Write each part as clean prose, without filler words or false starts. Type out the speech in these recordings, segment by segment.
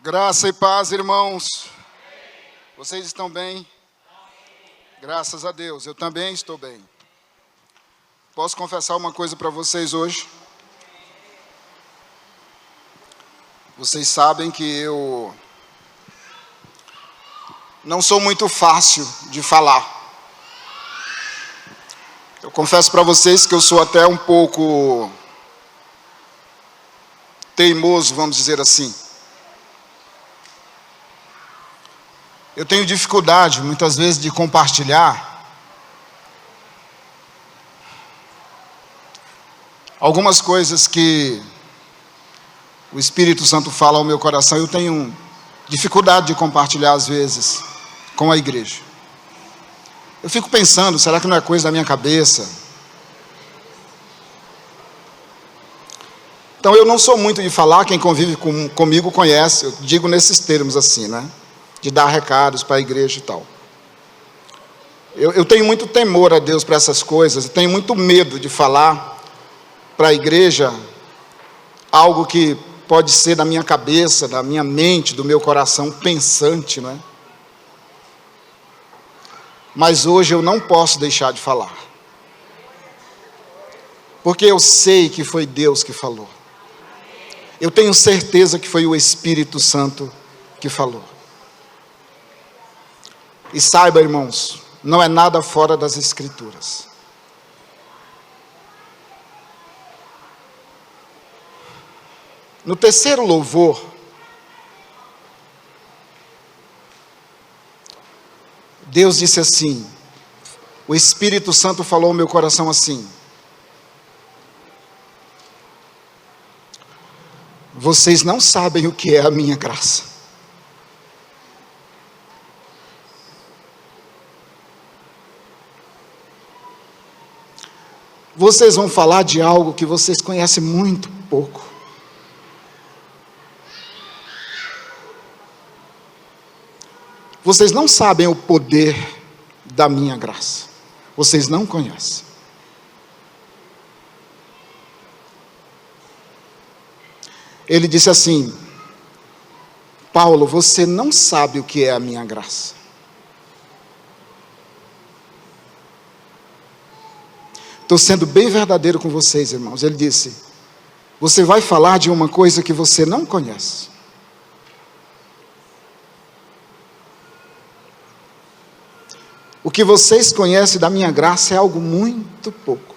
Graça e paz, irmãos. Vocês estão bem? Graças a Deus, eu também estou bem. Posso confessar uma coisa para vocês hoje? Vocês sabem que eu não sou muito fácil de falar. Eu confesso para vocês que eu sou até um pouco teimoso, vamos dizer assim. Eu tenho dificuldade, muitas vezes, de compartilhar algumas coisas que o Espírito Santo fala ao meu coração. Eu tenho dificuldade de compartilhar, às vezes, com a igreja. Eu fico pensando, será que não é coisa da minha cabeça? Então, eu não sou muito de falar, quem convive comigo conhece, eu digo nesses termos assim, né? De dar recados para a igreja e tal. Eu tenho muito temor a Deus para essas coisas, eu tenho muito medo de falar para a igreja algo que pode ser da minha cabeça, da minha mente, do meu coração pensante, não é? Mas hoje eu não posso deixar de falar, porque eu sei que foi Deus que falou. Eu tenho certeza que foi o Espírito Santo que falou. E saiba, irmãos, não é nada fora das Escrituras. No terceiro louvor, Deus disse assim, o Espírito Santo falou ao meu coração assim: vocês não sabem o que é a minha graça. Vocês vão falar de algo que vocês conhecem muito pouco. Vocês não sabem o poder da minha graça. Vocês não conhecem. Ele disse assim: Paulo, você não sabe o que é a minha graça. Estou sendo bem verdadeiro com vocês, irmãos. Ele disse: você vai falar de uma coisa que você não conhece. O que vocês conhecem da minha graça é algo muito pouco.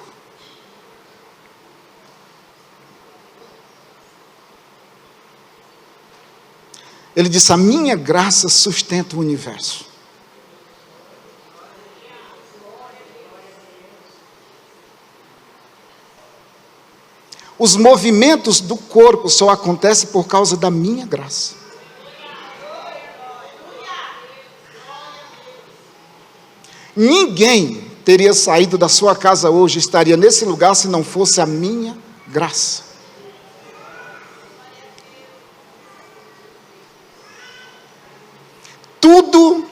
Ele disse: a minha graça sustenta o universo. Os movimentos do corpo só acontecem por causa da minha graça. Ninguém teria saído da sua casa hoje, estaria nesse lugar, se não fosse a minha graça. Tudo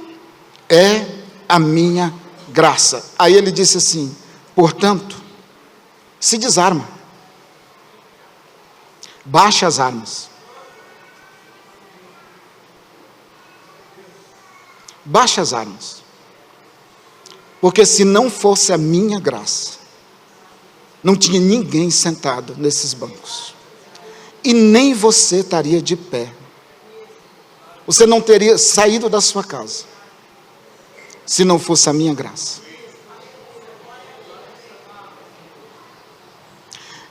é a minha graça. Aí ele disse assim: portanto, se desarma. Baixe as armas. Baixe as armas. Porque se não fosse a minha graça, não tinha ninguém sentado nesses bancos. E nem você estaria de pé. Você não teria saído da sua casa, se não fosse a minha graça.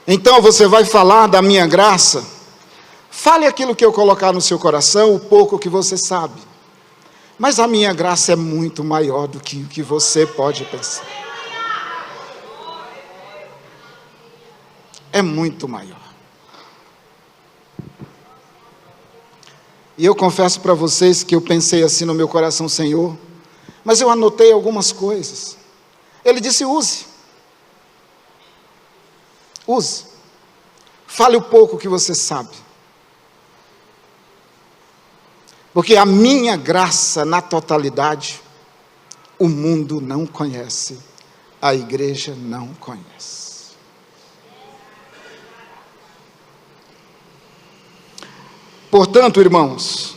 Então você vai falar da minha graça. Fale aquilo que eu colocar no seu coração, o pouco que você sabe. Mas a minha graça é muito maior do que o que você pode pensar. É muito maior. E eu confesso para vocês que eu pensei assim no meu coração: Senhor, mas eu anotei algumas coisas. Ele disse: use. Use. Fale o pouco que você sabe. Porque a minha graça na totalidade, o mundo não conhece, a igreja não conhece. Portanto, irmãos,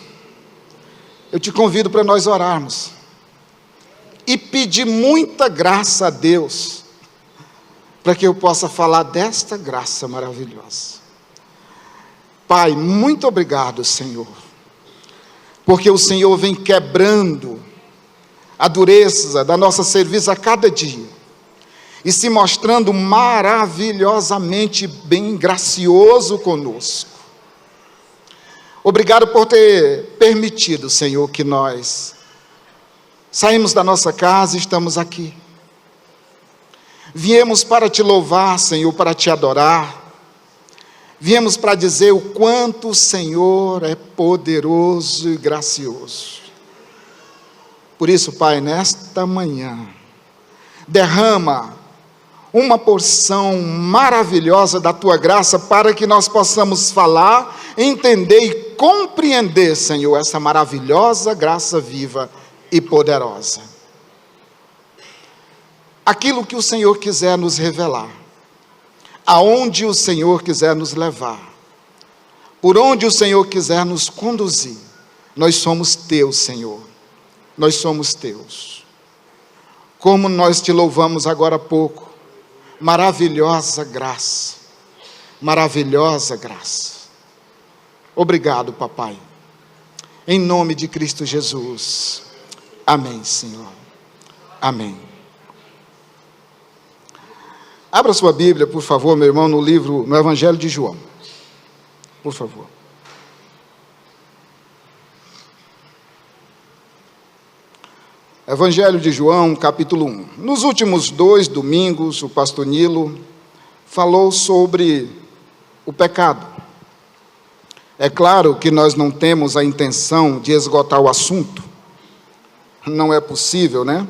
eu te convido para nós orarmos e pedir muita graça a Deus, para que eu possa falar desta graça maravilhosa. Pai, muito obrigado, Senhor, porque o Senhor vem quebrando a dureza da nossa cerviz a cada dia, e se mostrando maravilhosamente bem gracioso conosco. Obrigado por ter permitido, Senhor, que nós saímos da nossa casa e estamos aqui. Viemos para te louvar, Senhor, para te adorar. Viemos para dizer o quanto o Senhor é poderoso e gracioso. Por isso, Pai, nesta manhã, derrama uma porção maravilhosa da Tua graça para que nós possamos falar, entender e compreender, Senhor, essa maravilhosa graça viva e poderosa. Aquilo que o Senhor quiser nos revelar, aonde o Senhor quiser nos levar, por onde o Senhor quiser nos conduzir, nós somos Teus, Senhor, nós somos Teus. Como nós te louvamos agora há pouco, maravilhosa graça, maravilhosa graça. Obrigado, papai, em nome de Cristo Jesus, amém, Senhor, amém. Abra sua Bíblia, por favor, meu irmão, no Evangelho de João, por favor. Evangelho de João, capítulo 1. Nos últimos 2 domingos, o pastor Nilo falou sobre o pecado. É claro que nós não temos a intenção de esgotar o assunto. Não é possível, né?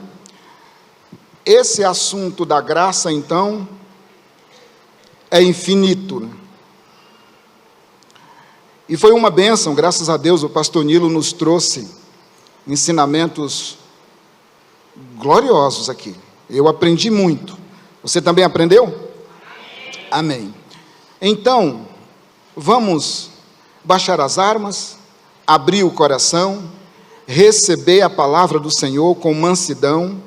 Esse assunto da graça, então, é infinito, né? E foi uma bênção, graças a Deus, o pastor Nilo nos trouxe ensinamentos gloriosos aqui. Eu aprendi muito. Você também aprendeu? Amém. Então, vamos baixar as armas, abrir o coração, receber a palavra do Senhor com mansidão,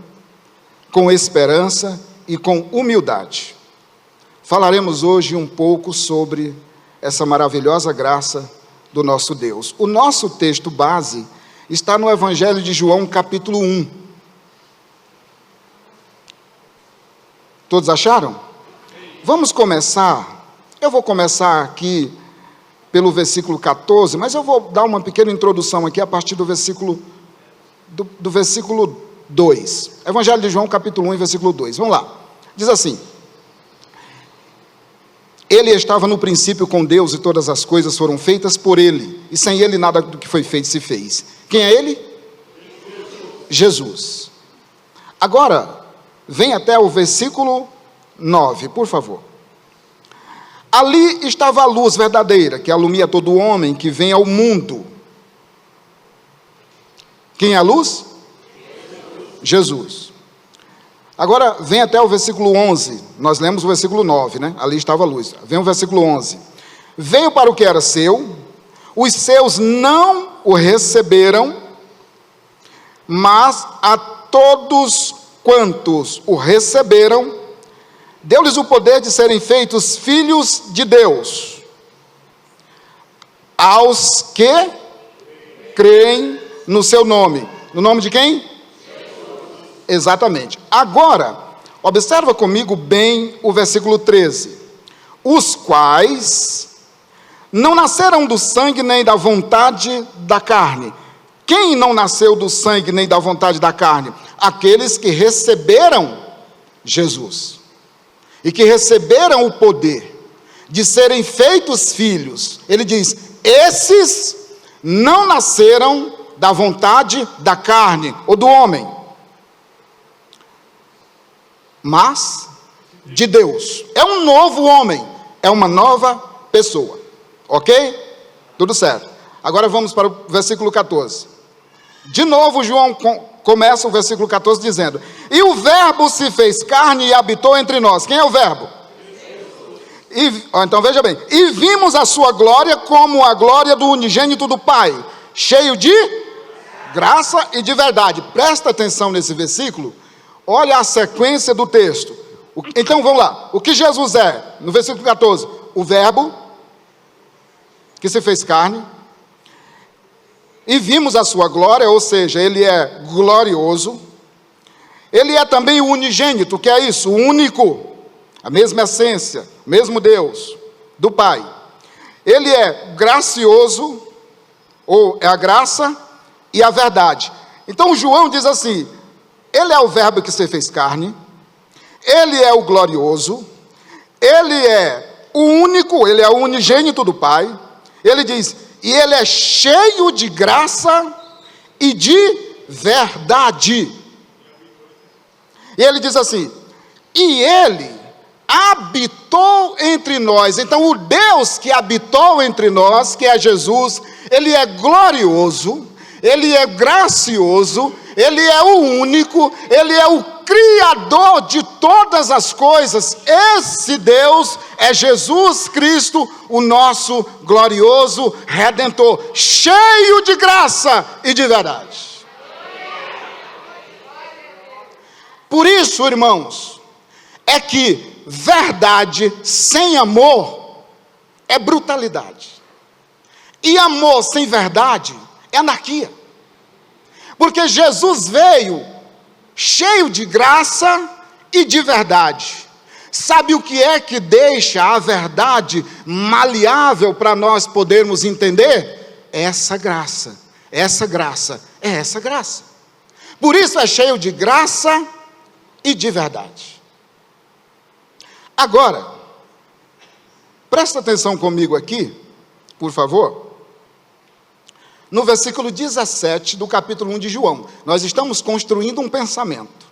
com esperança e com humildade. Falaremos hoje um pouco sobre essa maravilhosa graça do nosso Deus. O nosso texto base está no Evangelho de João, capítulo 1. Todos acharam? Vamos começar. Eu vou começar aqui pelo versículo 14, mas eu vou dar uma pequena introdução aqui a partir do versículo 2. Evangelho de João, capítulo 1, versículo 2. Vamos lá. Diz assim: Ele estava no princípio com Deus e todas as coisas foram feitas por Ele, e sem Ele nada do que foi feito se fez. Quem é Ele? Jesus. Agora, vem até o versículo 9, por favor. Ali estava a luz verdadeira, que alumia todo homem que vem ao mundo. Quem é a luz? Jesus. Agora, vem até o versículo 11. Nós lemos o versículo 9, né? Ali estava a luz. Vem o versículo 11. Veio para o que era seu, os seus não o receberam, mas a todos quantos o receberam, deu-lhes o poder de serem feitos filhos de Deus, aos que creem no seu nome. No nome de quem? Jesus. Exatamente. Agora, observa comigo bem o versículo 13. Os quais não nasceram do sangue nem da vontade da carne. Quem não nasceu do sangue nem da vontade da carne? Aqueles que receberam Jesus. E que receberam o poder de serem feitos filhos. Ele diz: esses não nasceram da vontade da carne ou do homem, mas de Deus. É um novo homem, é uma nova pessoa. Ok? Tudo certo. Agora vamos para o versículo 14. De novo, João começa o versículo 14 dizendo: e o verbo se fez carne e habitou entre nós. Quem é o verbo? Jesus. Então veja bem, e vimos a sua glória como a glória do unigênito do Pai, cheio de graça e de verdade. Presta atenção nesse versículo, olha a sequência do texto. Então vamos lá, o que Jesus é? No versículo 14, o verbo que se fez carne, e vimos a sua glória, ou seja, ele é glorioso. Ele é também o unigênito, que é isso, o único, a mesma essência, o mesmo Deus, do Pai. Ele é gracioso, ou é a graça e a verdade. Então João diz assim, ele é o verbo que se fez carne, ele é o glorioso, ele é o único, ele é o unigênito do Pai. Ele diz, e ele é cheio de graça e de verdade. E ele diz assim, e ele habitou entre nós. Então o Deus que habitou entre nós, que é Jesus, ele é glorioso, ele é gracioso, ele é o único, ele é o Criador de todas as coisas. Esse Deus é Jesus Cristo, o nosso glorioso Redentor, cheio de graça e de verdade. Por isso, irmãos, é que verdade sem amor é brutalidade. E amor sem verdade é anarquia. Porque Jesus veio cheio de graça e de verdade. Sabe o que é que deixa a verdade maleável para nós podermos entender? Essa graça. Essa graça é essa graça. Por isso é cheio de graça e de verdade. Agora, presta atenção comigo aqui, por favor. No versículo 17 do capítulo 1 de João, nós estamos construindo um pensamento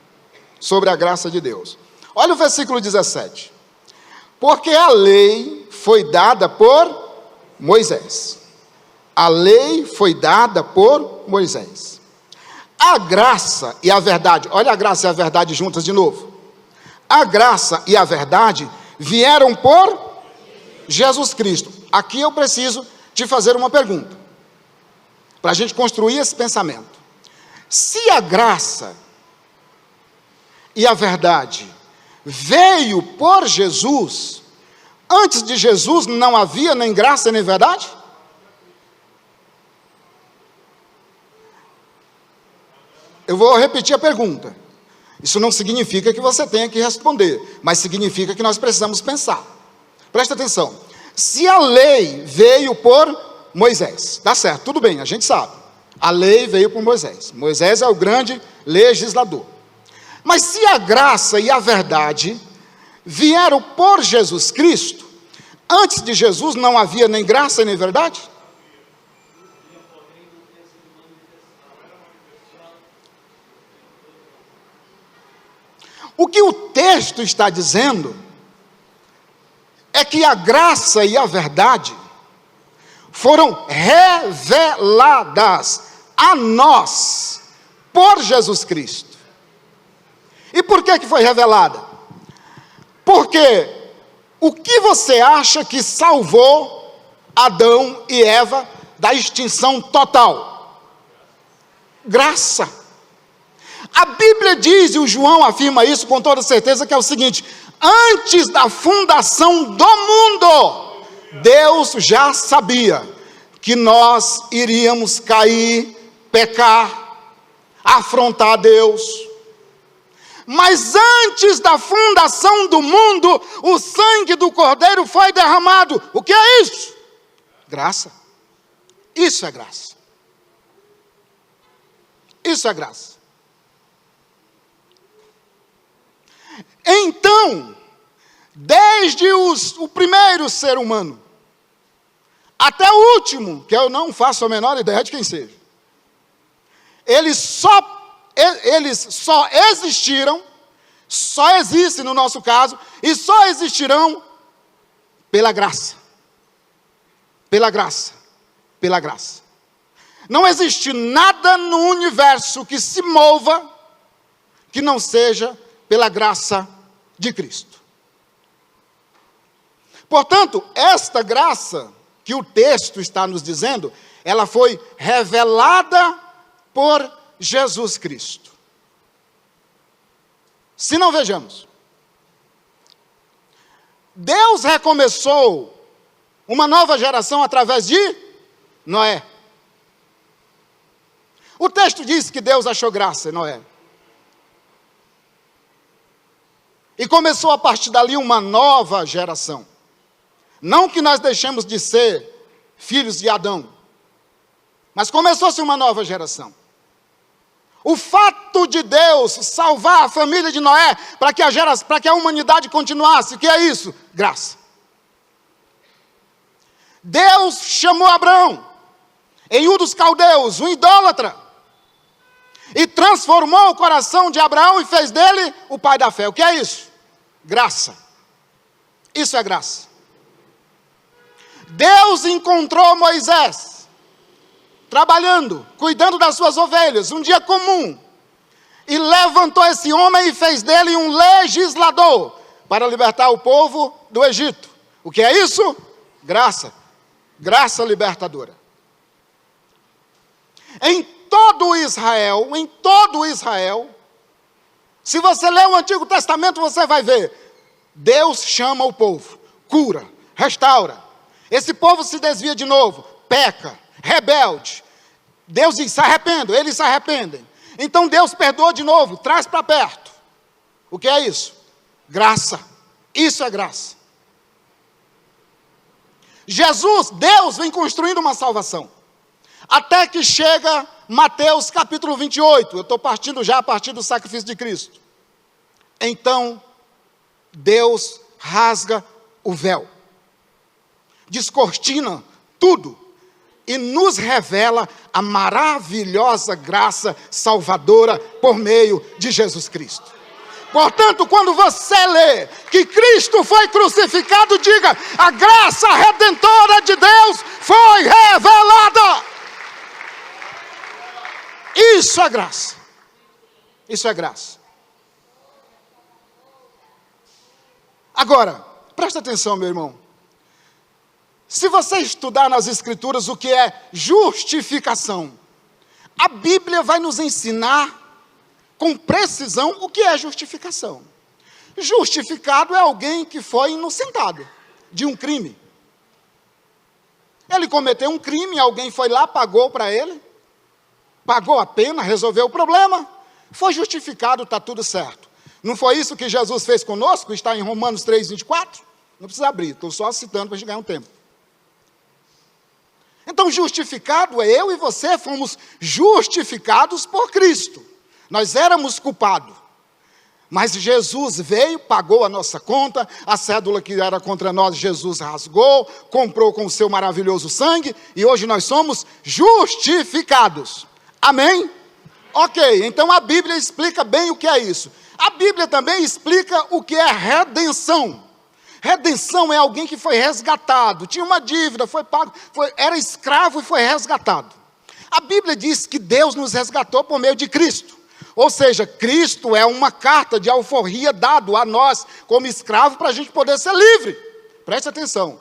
sobre a graça de Deus. Olha o versículo 17. Porque a lei foi dada por Moisés. A lei foi dada por Moisés. A graça e a verdade, olha a graça e a verdade juntas de novo. A graça e a verdade vieram por Jesus Cristo. Aqui eu preciso te fazer uma pergunta, para a gente construir esse pensamento. Se a graça e a verdade veio por Jesus, antes de Jesus não havia nem graça nem verdade? Eu vou repetir a pergunta. Isso não significa que você tenha que responder, mas significa que nós precisamos pensar. Presta atenção. Se a lei veio por Moisés, tá certo, tudo bem, a gente sabe. A lei veio por Moisés. Moisés é o grande legislador. Mas se a graça e a verdade vieram por Jesus Cristo, antes de Jesus não havia nem graça nem verdade? O que o texto está dizendo é que a graça e a verdade foram reveladas a nós por Jesus Cristo. E por que foi revelada? Porque o que você acha que salvou Adão e Eva da extinção total? Graça. A Bíblia diz, e o João afirma isso com toda certeza, que é o seguinte: antes da fundação do mundo, Deus já sabia que nós iríamos cair, pecar, afrontar Deus. Mas antes da fundação do mundo, o sangue do Cordeiro foi derramado. O que é isso? Graça. Isso é graça. Isso é graça. Então, desde o primeiro ser humano, até o último, que eu não faço a menor ideia de quem seja, eles só existiram, só existem no nosso caso, e só existirão pela graça. Pela graça. Pela graça. Não existe nada no universo que se mova que não seja pela graça de Cristo. Portanto, esta graça que o texto está nos dizendo, ela foi revelada por Jesus Cristo. Se não, vejamos. Deus recomeçou uma nova geração através de Noé. O texto diz que Deus achou graça em Noé. E começou a partir dali uma nova geração. Não que nós deixemos de ser filhos de Adão, mas começou-se uma nova geração. O fato de Deus salvar a família de Noé para que a humanidade continuasse, o que é isso? Graça. Deus chamou Abraão, em Ur dos Caldeus, um idólatra, e transformou o coração de Abraão e fez dele o pai da fé. O que é isso? Graça. Isso é graça. Deus encontrou Moisés trabalhando, cuidando das suas ovelhas, um dia comum, e levantou esse homem e fez dele um legislador para libertar o povo do Egito. O que é isso? Graça. Graça libertadora. Em todo Israel, se você ler o Antigo Testamento, você vai ver, Deus chama o povo, cura, restaura. Esse povo se desvia de novo, peca, rebelde. Deus diz, se arrependam, eles se arrependem. Então Deus perdoa de novo, traz para perto. O que é isso? Graça. Isso é graça. Jesus, Deus vem construindo uma salvação. Até que chega Mateus capítulo 28. Eu estou partindo já a partir do sacrifício de Cristo. Então, Deus rasga o véu. Descortina tudo. E nos revela a maravilhosa graça salvadora por meio de Jesus Cristo. Portanto, quando você lê que Cristo foi crucificado, diga, a graça redentora de Deus foi revelada. Isso é graça. Isso é graça. Agora, presta atenção, meu irmão. Se você estudar nas Escrituras o que é justificação, a Bíblia vai nos ensinar com precisão o que é justificação. Justificado é alguém que foi inocentado de um crime. Ele cometeu um crime, alguém foi lá, pagou para ele, pagou a pena, resolveu o problema, foi justificado, está tudo certo. Não foi isso que Jesus fez conosco? Está em Romanos 3:24? Não precisa abrir, estou só citando para a gente ganhar um tempo. Então, justificado é eu e você, fomos justificados por Cristo. Nós éramos culpados, mas Jesus veio, pagou a nossa conta, a cédula que era contra nós, Jesus rasgou, comprou com o seu maravilhoso sangue, e hoje nós somos justificados. Amém? Ok, então a Bíblia explica bem o que é isso. A Bíblia também explica o que é redenção. Redenção é alguém que foi resgatado, tinha uma dívida, foi pago, era escravo e foi resgatado. A Bíblia diz que Deus nos resgatou por meio de Cristo. Ou seja, Cristo é uma carta de alforria dado a nós como escravo para a gente poder ser livre. Preste atenção.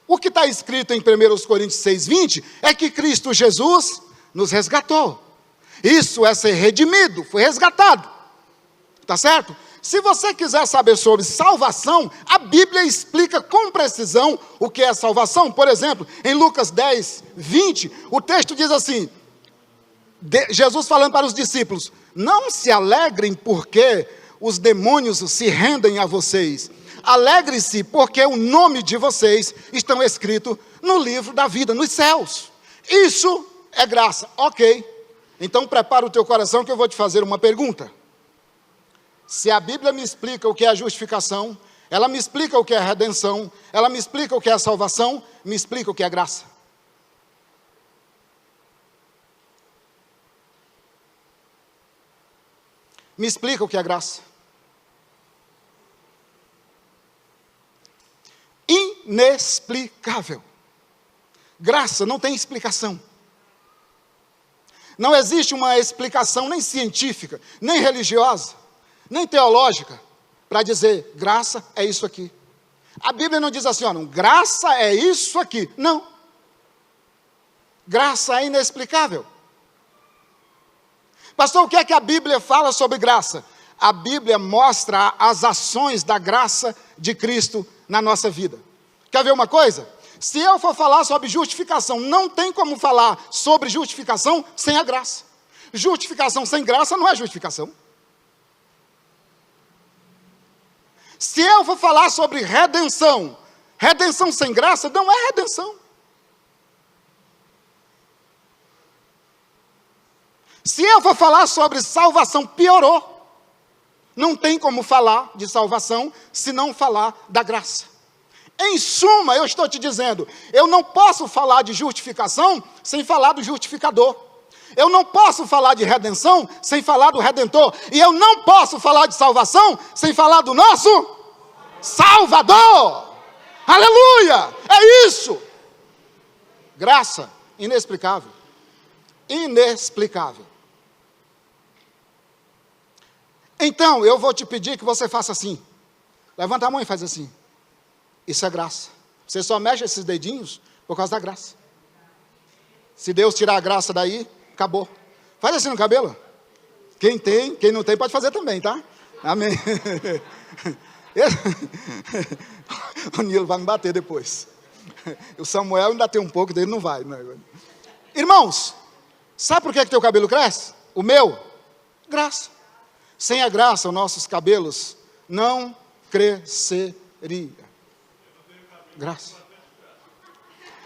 O que está escrito em 1 Coríntios 6:20 é que Cristo Jesus nos resgatou. Isso é ser redimido, foi resgatado. Tá certo? Se você quiser saber sobre salvação, a Bíblia explica com precisão o que é salvação. Por exemplo, em Lucas 10:20, o texto diz assim, Jesus falando para os discípulos, não se alegrem porque os demônios se rendem a vocês. Alegre-se porque o nome de vocês estão escrito no livro da vida, nos céus. Isso é graça. Ok. Então prepara o teu coração que eu vou te fazer uma pergunta. Se a Bíblia me explica o que é a justificação, ela me explica o que é a redenção, ela me explica o que é a salvação, me explica o que é graça. Me explica o que é graça. Inexplicável. Graça não tem explicação. Não existe uma explicação nem científica, nem religiosa, nem teológica, para dizer, graça é isso aqui. A Bíblia não diz assim, ó, não, graça é isso aqui. Não. Graça é inexplicável. Pastor, o que é que a Bíblia fala sobre graça? A Bíblia mostra as ações da graça de Cristo na nossa vida. Quer ver uma coisa? Se eu for falar sobre justificação, não tem como falar sobre justificação sem a graça. Justificação sem graça não é justificação. Se eu for falar sobre redenção, redenção sem graça não é redenção. Se eu for falar sobre salvação, piorou. Não tem como falar de salvação se não falar da graça. Em suma, eu estou te dizendo, eu não posso falar de justificação sem falar do justificador. Eu não posso falar de redenção sem falar do Redentor. E eu não posso falar de salvação sem falar do nosso Salvador. Aleluia! É isso. Graça inexplicável. Inexplicável. Então, eu vou te pedir que você faça assim. Levanta a mão e faz assim. Isso é graça. Você só mexe esses dedinhos por causa da graça. Se Deus tirar a graça daí, acabou. Faz assim no cabelo. Quem tem, quem não tem, pode fazer também, tá? Amém. O Nilo vai me bater depois. O Samuel ainda tem um pouco dele, não vai. Não. Irmãos, sabe por que teu cabelo cresce? O meu? Graça. Sem a graça, os nossos cabelos não cresceria. Graça.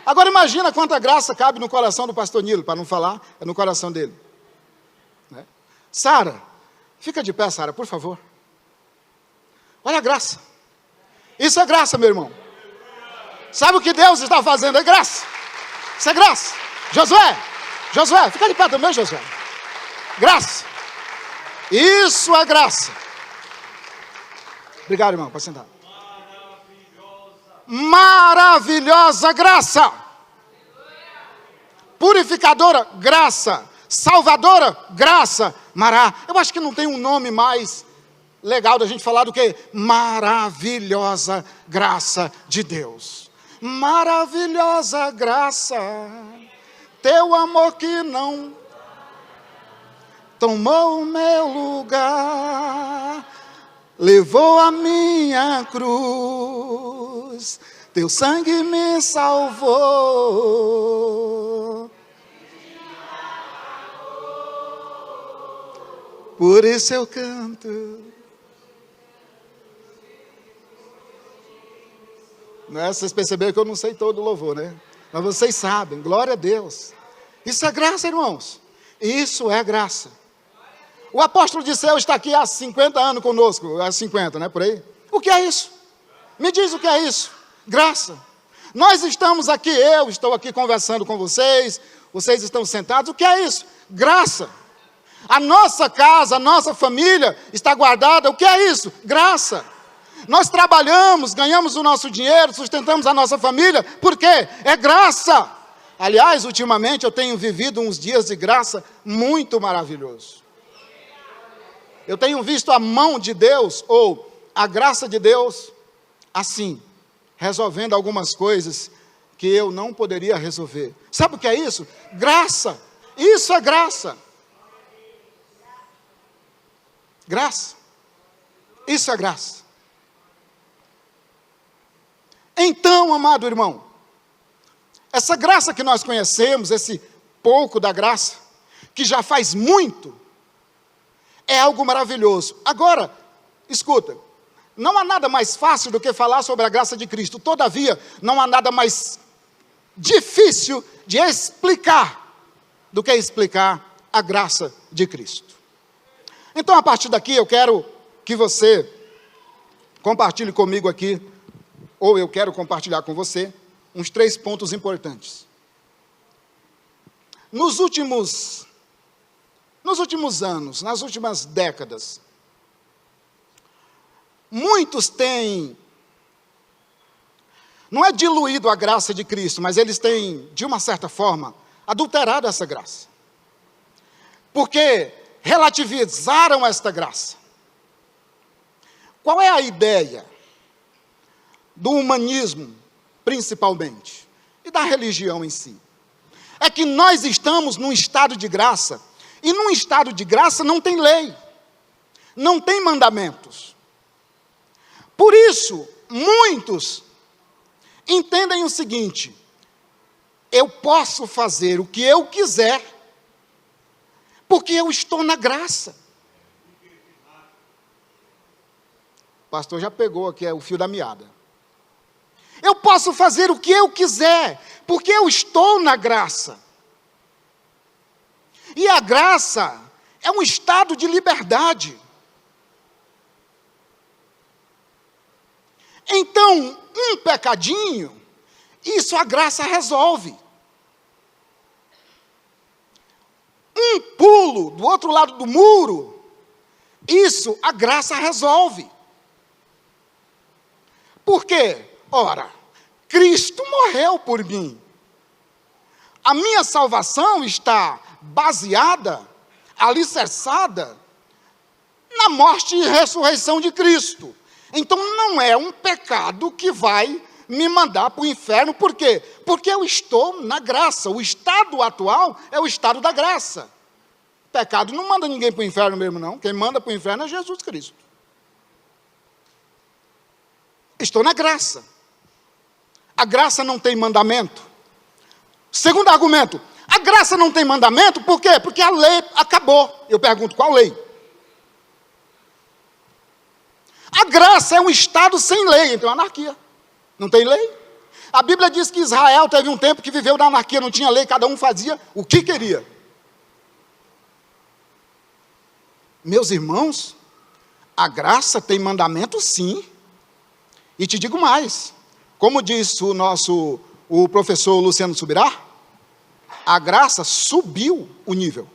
Agora imagina quanta graça cabe no coração do pastor Nilo, para não falar, é no coração dele. Né? Sara, fica de pé, Sara, por favor. Olha a graça. Isso é graça, meu irmão. Sabe o que Deus está fazendo? É graça. Isso é graça. Josué, fica de pé também, Josué. Graça. Isso é graça. Obrigado, irmão, pode sentar. Maravilhosa graça. Purificadora, graça. Salvadora, graça. Eu acho que não tem um nome mais legal da gente falar do que maravilhosa graça de Deus. Maravilhosa graça. Teu amor que não tomou o meu lugar, levou a minha cruz, teu sangue me salvou. Por isso eu canto. Não é? Vocês perceberam que eu não sei todo o louvor, né? Mas vocês sabem, glória a Deus. Isso é graça, irmãos. Isso é graça. O apóstolo Disseu está aqui há 50 anos conosco, há 50, né, por aí. O que é isso? Me diz o que é isso. Graça. Nós estamos aqui, eu estou aqui conversando com vocês, vocês estão sentados, o que é isso? Graça. A nossa casa, a nossa família está guardada, o que é isso? Graça. Nós trabalhamos, ganhamos o nosso dinheiro, sustentamos a nossa família, por quê? É graça. Aliás, ultimamente eu tenho vivido uns dias de graça muito maravilhosos. Eu tenho visto a mão de Deus, ou a graça de Deus, assim, resolvendo algumas coisas que eu não poderia resolver. Sabe o que é isso? Graça. Isso é graça. Graça. Isso é graça. Então, amado irmão, essa graça que nós conhecemos, esse pouco da graça, que já faz muito, é algo maravilhoso. Agora, escuta, não há nada mais fácil do que falar sobre a graça de Cristo. Todavia, não há nada mais difícil de explicar do que explicar a graça de Cristo. Então, a partir daqui, eu quero que você compartilhe comigo aqui, ou eu quero compartilhar com você, uns 3 pontos importantes. Nos últimos anos, nas últimas décadas, muitos têm, não é diluído a graça de Cristo, mas eles têm, de uma certa forma, adulterado essa graça. Porque relativizaram esta graça. Qual é a ideia? do humanismo, principalmente, e da religião em si, é que nós estamos num estado de graça, e num estado de graça não tem lei, não tem mandamentos. Por isso, muitos entendem o seguinte: eu posso fazer o que eu quiser, porque eu estou na graça. O pastor já pegou aqui o fio da meada. Eu posso fazer o que eu quiser, porque eu estou na graça. E a graça é um estado de liberdade. Então, um pecadinho, isso a graça resolve. Um pulo do outro lado do muro, isso a graça resolve. Por quê? Ora, Cristo morreu por mim. A minha salvação está baseada, alicerçada, na morte e ressurreição de Cristo. Então não é um pecado que vai me mandar para o inferno. Por quê? Porque eu estou na graça. O estado atual é o estado da graça. O pecado não manda ninguém para o inferno mesmo, não. Quem manda para o inferno é Jesus Cristo. Estou na graça. A graça não tem mandamento. Segundo argumento, a graça não tem mandamento, por quê? Porque a lei acabou. Eu pergunto, qual lei? A graça é um estado sem lei, então é anarquia. Não tem lei? A Bíblia diz que Israel teve um tempo que viveu na anarquia, não tinha lei, cada um fazia o que queria. Meus irmãos, a graça tem mandamento sim. E te digo mais, como disse o professor Luciano Subirá, a graça subiu o nível.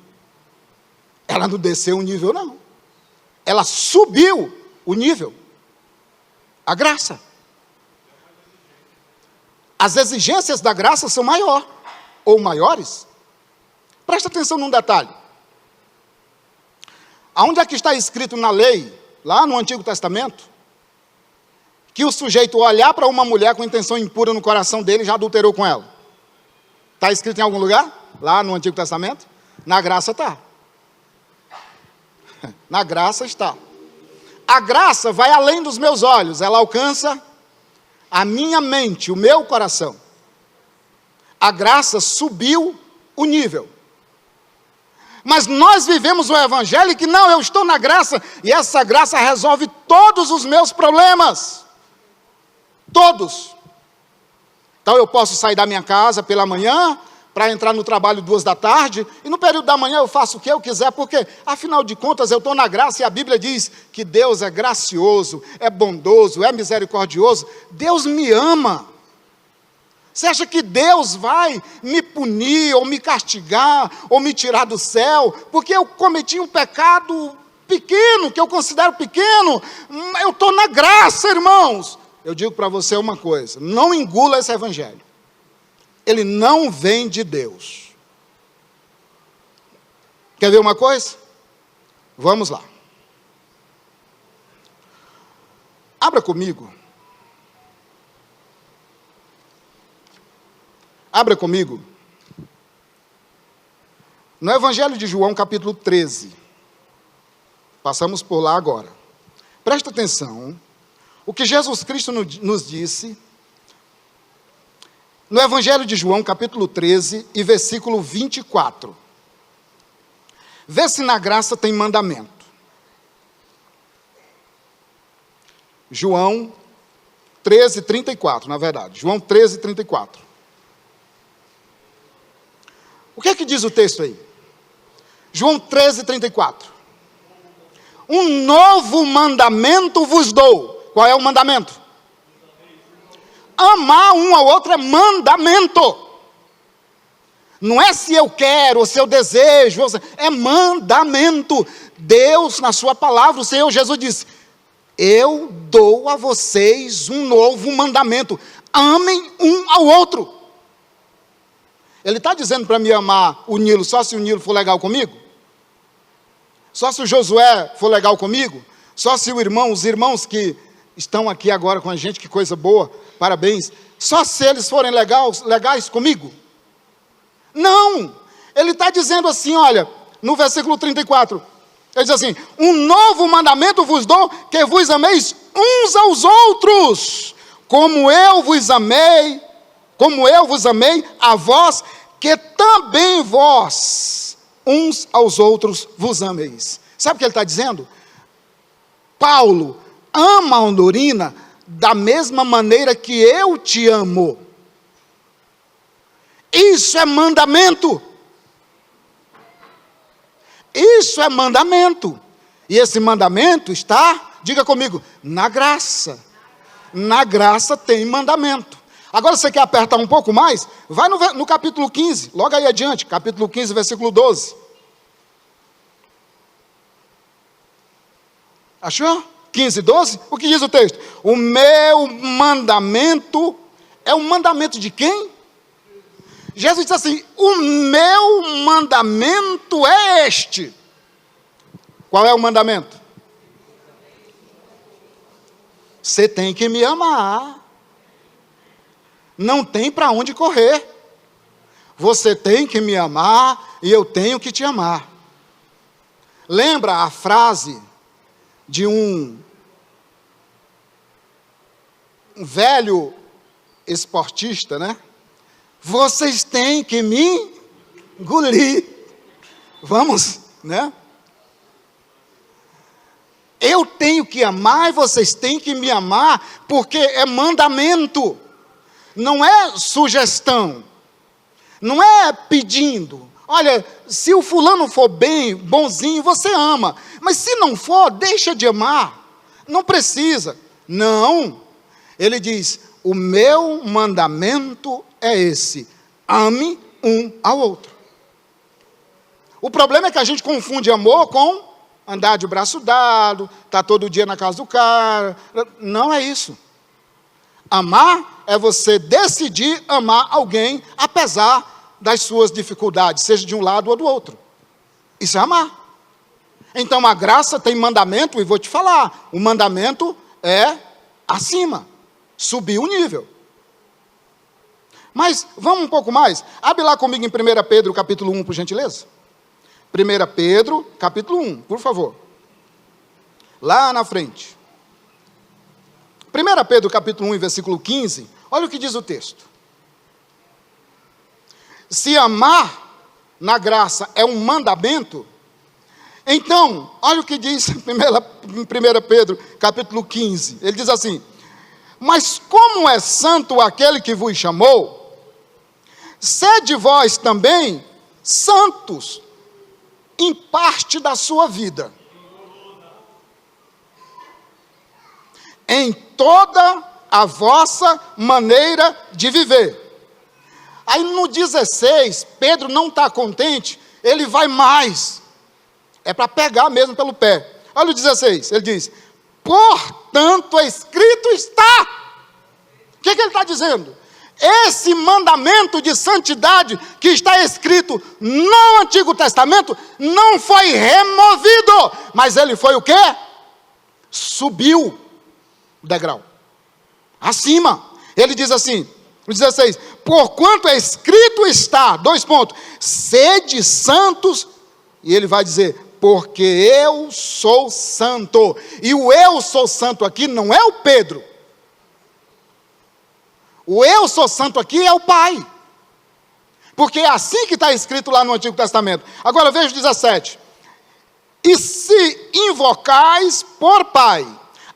Ela não desceu o nível, não. Ela subiu o nível. A graça. As exigências da graça são maiores. Presta atenção num detalhe. Aonde é que está escrito na lei, lá no Antigo Testamento, que o sujeito olhar para uma mulher com intenção impura no coração dele já adulterou com ela? Está escrito em algum lugar? Lá no Antigo Testamento? Na graça está. Na graça está. A graça vai além dos meus olhos, ela alcança a minha mente, o meu coração. A graça subiu o nível. Mas nós vivemos o evangelho que não, eu estou na graça, e essa graça resolve todos os meus problemas. Todos. Então eu posso sair da minha casa pela manhã, para entrar no trabalho 14h, e no período da manhã eu faço o que eu quiser, porque, afinal de contas, eu estou na graça, e a Bíblia diz que Deus é gracioso, é bondoso, é misericordioso. Deus me ama. Você acha que Deus vai me punir, ou me castigar, ou me tirar do céu, porque eu cometi um pecado pequeno, que eu considero pequeno? Eu estou na graça, irmãos. Eu digo para você uma coisa, não engula esse evangelho. Ele não vem de Deus. Quer ver uma coisa? Vamos lá. Abra comigo. Abra comigo. No Evangelho de João, capítulo 13. Passamos por lá agora. Presta atenção. O que Jesus Cristo nos disse no Evangelho de João, capítulo 13, e versículo 24. Vê se na graça tem mandamento. João 13, 34, na verdade. João 13, 34. O que é que diz o texto aí? João 13, 34. Um novo mandamento vos dou. Qual é o mandamento? Amar um ao outro é mandamento. Não é se eu quero, ou se eu desejo, é mandamento. Deus, na sua palavra, o Senhor Jesus disse, eu dou a vocês um novo mandamento. Amem um ao outro. Ele está dizendo para me amar o Nilo só se o Nilo for legal comigo? Só se o Josué for legal comigo? Só se os irmãos que estão aqui agora com a gente, que coisa boa, parabéns. Só se eles forem legais comigo? Não! Ele está dizendo assim, olha, no versículo 34, ele diz assim: um novo mandamento vos dou, que vos ameis uns aos outros, como eu vos amei a vós, que também vós, uns aos outros, vos ameis. Sabe o que ele está dizendo? Paulo ama a Ondorina da mesma maneira que eu te amo. Isso é mandamento. Isso é mandamento. E esse mandamento está, diga comigo, na graça. Na graça tem mandamento. Agora você quer apertar um pouco mais? Vai no capítulo 15, logo aí adiante, capítulo 15, versículo 12. Achou? 15, 12? O que diz o texto? O meu mandamento é o mandamento de quem? Jesus disse assim: o meu mandamento é este. Qual é o mandamento? Você tem que me amar. Não tem para onde correr. Você tem que me amar e eu tenho que te amar. Lembra a frase de um velho esportista, né? Vocês têm que me engolir. Vamos, né? Eu tenho que amar e vocês têm que me amar, porque é mandamento. Não é sugestão. Não é pedindo. Olha, se o fulano for bem, bonzinho, você ama. Mas se não for, deixa de amar. Não precisa. Não. Ele diz: o meu mandamento é esse: ame um ao outro. O problema é que a gente confunde amor com andar de braço dado, estar todo dia na casa do cara. Não é isso. Amar é você decidir amar alguém, apesar das suas dificuldades, seja de um lado ou do outro. Isso é amar. Então a graça tem mandamento, e vou te falar, o mandamento é acima, subir o nível. Mas vamos um pouco mais. Abre lá comigo em 1 Pedro, capítulo 1, por gentileza. 1 Pedro, capítulo 1, por favor. Lá na frente. 1 Pedro, capítulo 1, versículo 15. Olha o que diz o texto. Se amar na graça é um mandamento, então, olha o que diz em 1 Pedro, capítulo 15. Ele diz assim: mas como é santo aquele que vos chamou, sede vós também santos em parte da sua vida, em toda a vossa maneira de viver. Aí no 16, Pedro não está contente, ele vai mais. É para pegar mesmo pelo pé. Olha o 16, ele diz: portanto escrito está. O que ele está dizendo? Esse mandamento de santidade que está escrito no Antigo Testamento não foi removido, mas ele foi o quê? Subiu o degrau. Acima. Ele diz assim, no 16, porquanto escrito está, 2 pontos, sede santos, e ele vai dizer, porque eu sou santo. E o eu sou santo aqui não é o Pedro. O eu sou santo aqui é o Pai. Porque é assim que está escrito lá no Antigo Testamento. Agora veja o 17. E se invocais por Pai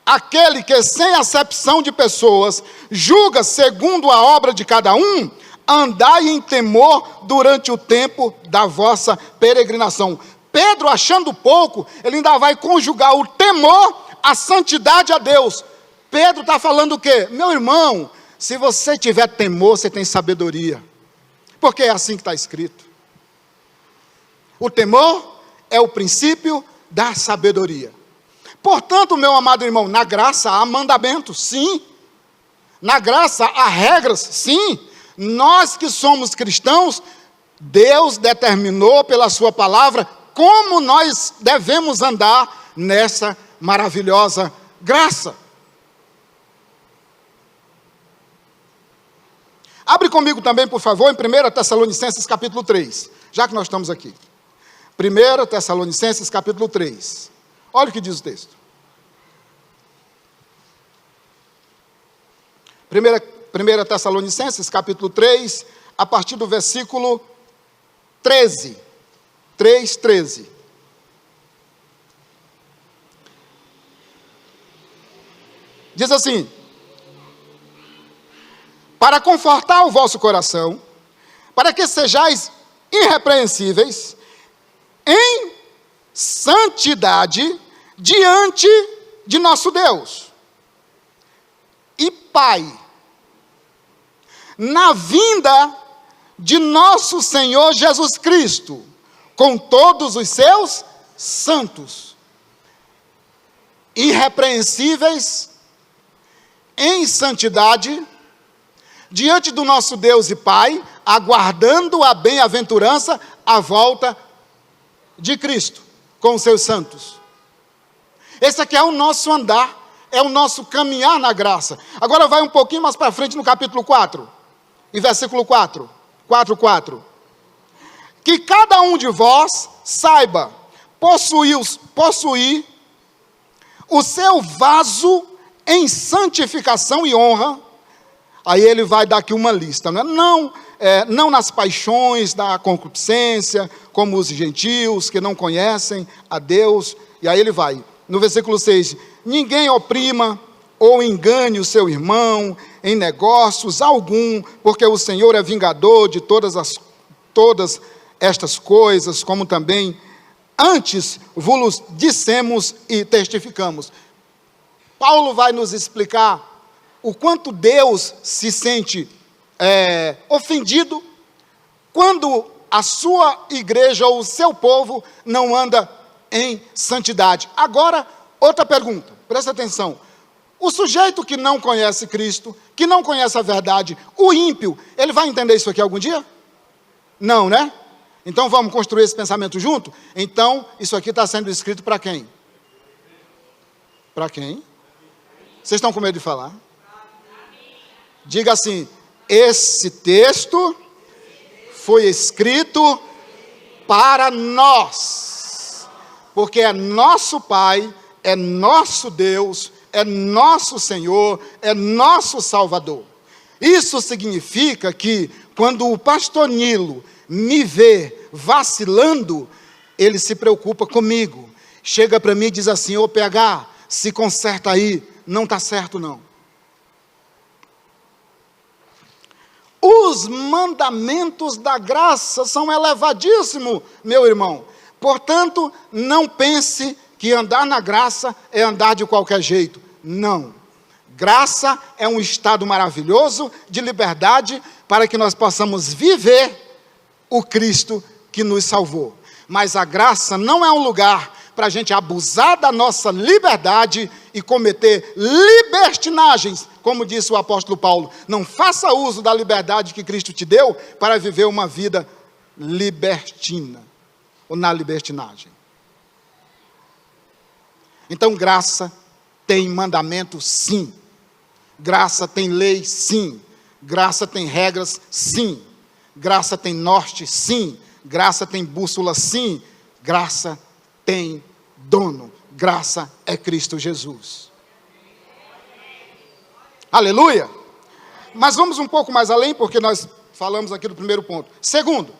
aquele que sem acepção de pessoas julga segundo a obra de cada um, andai em temor durante o tempo da vossa peregrinação. Pedro, achando pouco, ele ainda vai conjugar o temor à santidade a Deus. Pedro está falando o quê? Meu irmão, se você tiver temor, você tem sabedoria. Porque é assim que está escrito. O temor é o princípio da sabedoria. Portanto, meu amado irmão, na graça há mandamentos, sim. Na graça há regras, sim. Nós que somos cristãos, Deus determinou pela sua palavra como nós devemos andar nessa maravilhosa graça. Abre comigo também, por favor, em 1 Tessalonicenses capítulo 3, já que nós estamos aqui. 1 Tessalonicenses capítulo 3. Olha o que diz o texto. 1 Tessalonicenses capítulo 3, a partir do versículo 13. 3:13. Diz assim: para confortar o vosso coração, para que sejais irrepreensíveis em santidade diante de nosso Deus e Pai, na vinda de nosso Senhor Jesus Cristo, com todos os seus santos, irrepreensíveis em santidade diante do nosso Deus e Pai, aguardando a bem-aventurança, a volta de Cristo, com os seus santos. Esse aqui é o nosso andar, é o nosso caminhar na graça. Agora vai um pouquinho mais para frente no capítulo 4, e versículo 4, 4:4. Que cada um de vós saiba possuir o seu vaso em santificação e honra. Aí ele vai dar aqui uma lista, não nas paixões da concupiscência, como os gentios que não conhecem a Deus. E aí ele vai, no versículo 6, ninguém oprima ou engane o seu irmão em negócios algum, porque o Senhor é vingador de todas estas coisas, como também antes vos dissemos e testificamos. Paulo vai nos explicar o quanto Deus se sente ofendido quando a sua igreja ou o seu povo não anda em santidade. Agora, outra pergunta, presta atenção. O sujeito que não conhece Cristo, que não conhece a verdade, o ímpio, ele vai entender isso aqui algum dia? Não, né? Então vamos construir esse pensamento junto? Então, isso aqui está sendo escrito para quem? Para quem? Vocês estão com medo de falar? Diga assim: esse texto foi escrito para nós, porque é nosso Pai, é nosso Deus, é nosso Senhor, é nosso Salvador. Isso significa que quando o pastor Nilo me vê vacilando, ele se preocupa comigo, chega para mim e diz assim: ô PH, se conserta aí, não está certo não. Os mandamentos da graça são elevadíssimos, meu irmão. Portanto, não pense que andar na graça é andar de qualquer jeito. Não. Graça é um estado maravilhoso de liberdade para que nós possamos viver o Cristo que nos salvou. Mas a graça não é um lugar para a gente abusar da nossa liberdade e cometer libertinagens, como disse o apóstolo Paulo. Não faça uso da liberdade que Cristo te deu para viver uma vida libertina, ou na libertinagem. Então, graça tem mandamento, sim. Graça tem lei, sim. Graça tem regras, sim. Graça tem norte, sim. Graça tem bússola, sim. Graça tem dono. Graça é Cristo Jesus. Aleluia! Mas vamos um pouco mais além, porque nós falamos aqui do primeiro ponto. Segundo,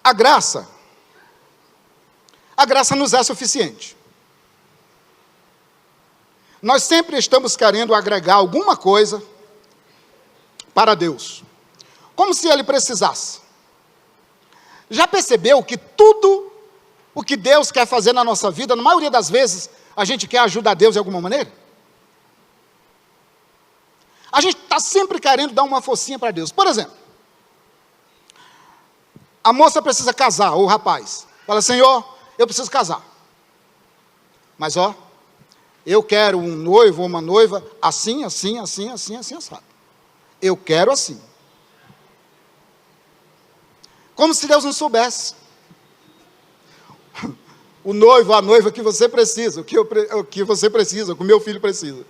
a graça nos é suficiente. Nós sempre estamos querendo agregar alguma coisa para Deus, como se Ele precisasse. Já percebeu que tudo o que Deus quer fazer na nossa vida, na maioria das vezes, a gente quer ajudar Deus de alguma maneira? A gente está sempre querendo dar uma forcinha para Deus. Por exemplo, a moça precisa casar, ou o rapaz. Fala: Senhor, eu preciso casar. Mas eu quero um noivo ou uma noiva assim, assim, assim, assim, assim, assado. Eu quero assim. Como se Deus não soubesse. O noivo, a noiva que você precisa, o que você precisa, o que o meu filho precisa.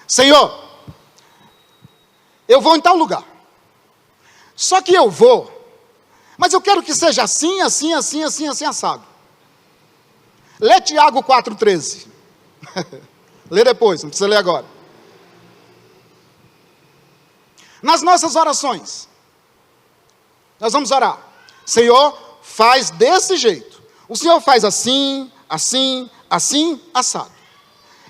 Senhor, eu vou em tal lugar. Só que eu vou, mas eu quero que seja assim, assim, assim, assim, assim, assado. Lê Tiago 4,13. Lê depois, não precisa ler agora. Nas nossas orações, nós vamos orar. Senhor, faz desse jeito. O Senhor faz assim, assim, assim, assado.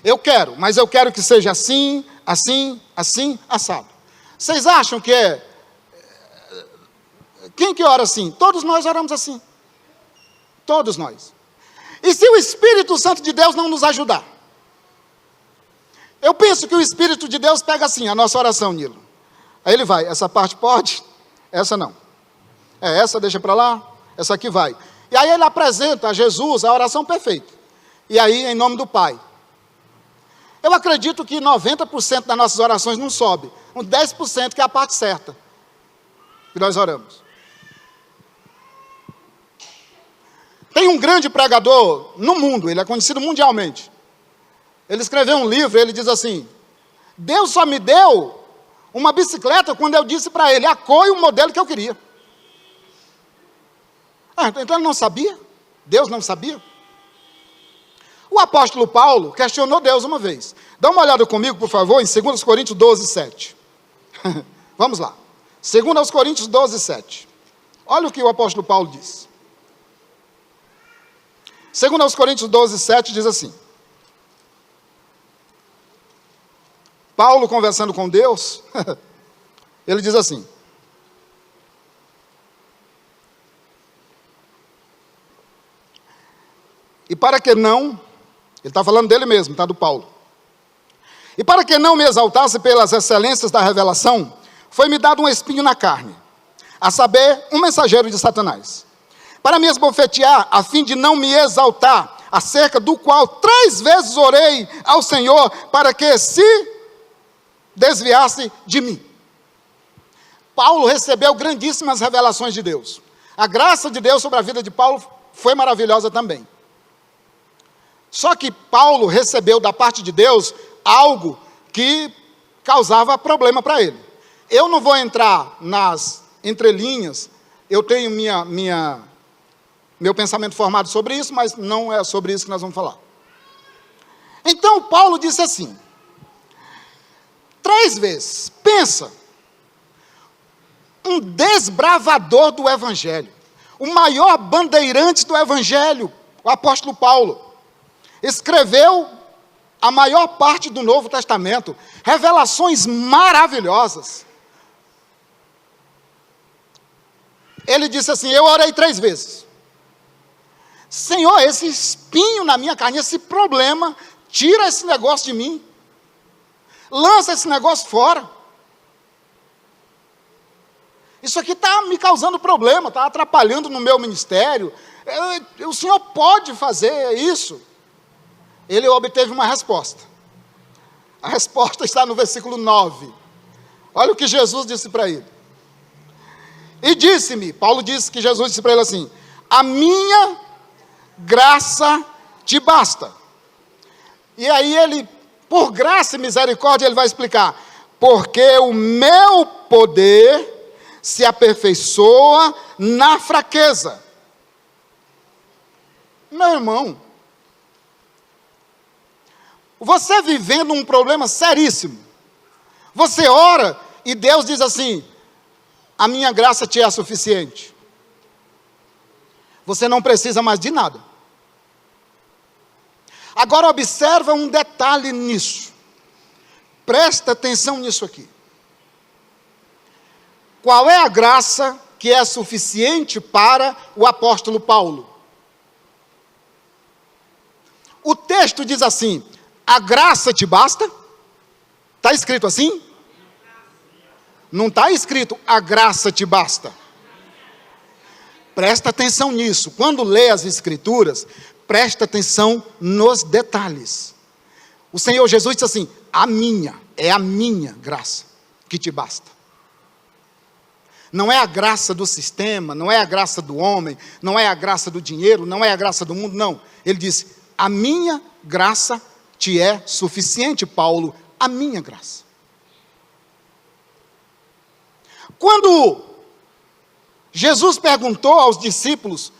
Eu quero, mas eu quero que seja assim, assim, assim, assado. Vocês acham que é... Quem que ora assim? Todos nós oramos assim. Todos nós. E se o Espírito Santo de Deus não nos ajudar? Eu penso que o Espírito de Deus pega assim, a nossa oração, Nilo. Aí ele vai, essa parte pode, essa não. Essa deixa para lá, essa aqui vai. E aí ele apresenta a Jesus a oração perfeita. E aí, em nome do Pai. Eu acredito que 90% das nossas orações não sobe. Uns 10% que é a parte certa. Que nós oramos. Tem um grande pregador no mundo, ele é conhecido mundialmente. Ele escreveu um livro, ele diz assim: Deus só me deu uma bicicleta quando eu disse para ele a cor e o modelo que eu queria. Então ele não sabia? Deus não sabia? O apóstolo Paulo questionou Deus uma vez. Dá uma olhada comigo, por favor, em 2 Coríntios 12, 7. Vamos lá. 2 Coríntios 12, 7. Olha o que o apóstolo Paulo diz. 2 Coríntios 12, 7 diz assim. Paulo conversando com Deus, ele diz assim: e para que não, ele está falando dele mesmo, está do Paulo. E para que não me exaltasse pelas excelências da revelação, foi-me dado um espinho na carne, a saber, um mensageiro de Satanás, para me esbofetear, a fim de não me exaltar, acerca do qual 3 vezes orei ao Senhor, para que se desviasse de mim. Paulo recebeu grandíssimas revelações de Deus. A graça de Deus sobre a vida de Paulo foi maravilhosa também. Só que Paulo recebeu da parte de Deus algo que causava problema para ele. Eu não vou entrar nas entrelinhas, eu tenho meu pensamento formado sobre isso, mas não é sobre isso que nós vamos falar. Então Paulo disse assim, 3 vezes, pensa, um desbravador do Evangelho, o maior bandeirante do Evangelho, o apóstolo Paulo, escreveu a maior parte do Novo Testamento, revelações maravilhosas. Ele disse assim, eu orei 3 vezes. Senhor, esse espinho na minha carne, esse problema, tira esse negócio de mim. Lança esse negócio fora. Isso aqui está me causando problema, está atrapalhando no meu ministério. O Senhor pode fazer isso. Ele obteve uma resposta. A resposta está no versículo 9. Olha o que Jesus disse para ele. E disse-me, Paulo disse que Jesus disse para ele assim, a minha graça te basta. E aí ele, por graça e misericórdia, ele vai explicar, porque o meu poder se aperfeiçoa na fraqueza. Meu irmão, você vivendo um problema seríssimo, você ora e Deus diz assim, a minha graça te é suficiente. Você não precisa mais de nada. Agora observa um detalhe nisso. Presta atenção nisso aqui. Qual é a graça que é suficiente para o apóstolo Paulo? O texto diz assim, a graça te basta? Está escrito assim? Não está escrito, a graça te basta. Presta atenção nisso. Quando lê as Escrituras, presta atenção nos detalhes. O Senhor Jesus disse assim, é a minha graça que te basta. Não é a graça do sistema, não é a graça do homem, não é a graça do dinheiro, não é a graça do mundo, não. Ele disse, a minha graça te é suficiente, Paulo, a minha graça. Quando Jesus perguntou aos discípulos,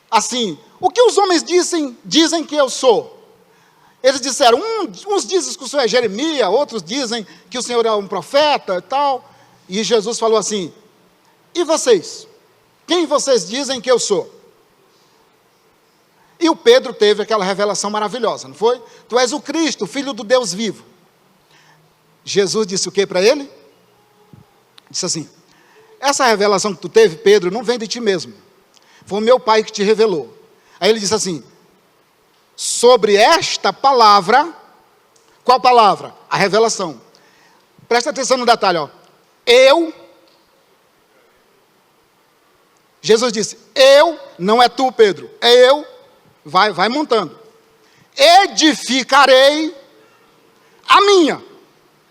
assim, o que os homens dizem que eu sou? Eles disseram, uns dizem que o Senhor é Jeremias, outros dizem que o Senhor é um profeta e tal. E Jesus falou assim, e vocês? Quem vocês dizem que eu sou? E o Pedro teve aquela revelação maravilhosa, não foi? Tu és o Cristo, filho do Deus vivo. Jesus disse o que para ele? Disse assim, essa revelação que tu teve, Pedro, não vem de ti mesmo. Foi o meu Pai que te revelou. Aí ele disse assim, sobre esta palavra, qual palavra? A revelação. Presta atenção no detalhe, ó. Jesus disse, não é tu, Pedro, é eu, vai montando. Edificarei a minha,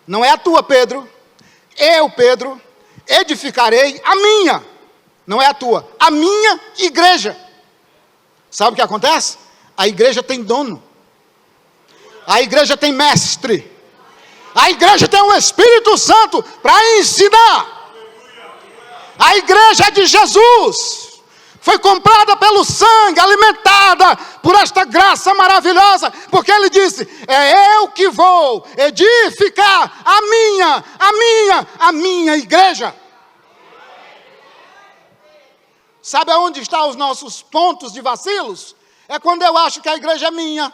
não é a tua, Pedro. Pedro, edificarei a minha, não é a tua, a minha igreja. Sabe o que acontece? A igreja tem dono, a igreja tem mestre, a igreja tem um Espírito Santo para ensinar. A igreja é de Jesus, foi comprada pelo sangue, alimentada por esta graça maravilhosa, porque ele disse, é eu que vou edificar a minha igreja. Sabe aonde estão os nossos pontos de vacilos? É quando eu acho que a igreja é minha,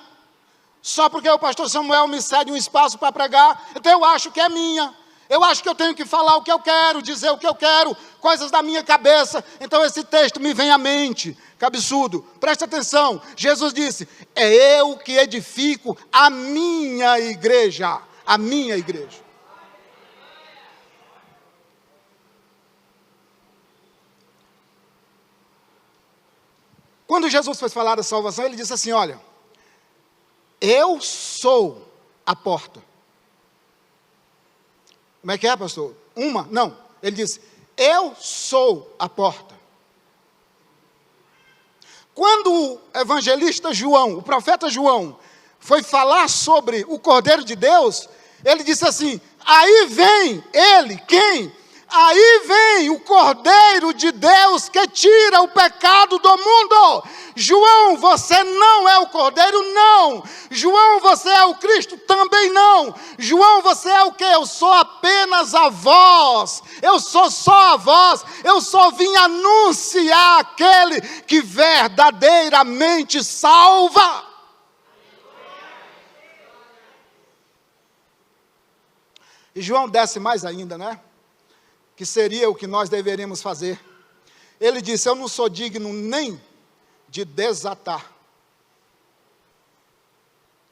só porque o pastor Samuel me cede um espaço para pregar, então eu acho que é minha. Eu acho que eu tenho que falar o que eu quero, dizer o que eu quero, coisas da minha cabeça. Então esse texto me vem à mente. Que absurdo. Preste atenção. Jesus disse, é eu que edifico a minha igreja. A minha igreja. Quando Jesus foi falar da salvação, ele disse assim, olha, eu sou a porta. Como é que é, pastor? Não. Ele disse, eu sou a porta. Quando o evangelista João, o profeta João, foi falar sobre o Cordeiro de Deus, ele disse assim, aí vem ele, quem? Aí vem o Cordeiro de Deus que tira o pecado do mundo. João, você não é o Cordeiro? Não. João, você é o Cristo? Também não. João, você é o quê? Eu sou apenas a voz. Eu sou só a voz. Eu só vim anunciar aquele que verdadeiramente salva. E João desce mais ainda, né? Que seria o que nós deveríamos fazer. Ele disse, eu não sou digno nem de desatar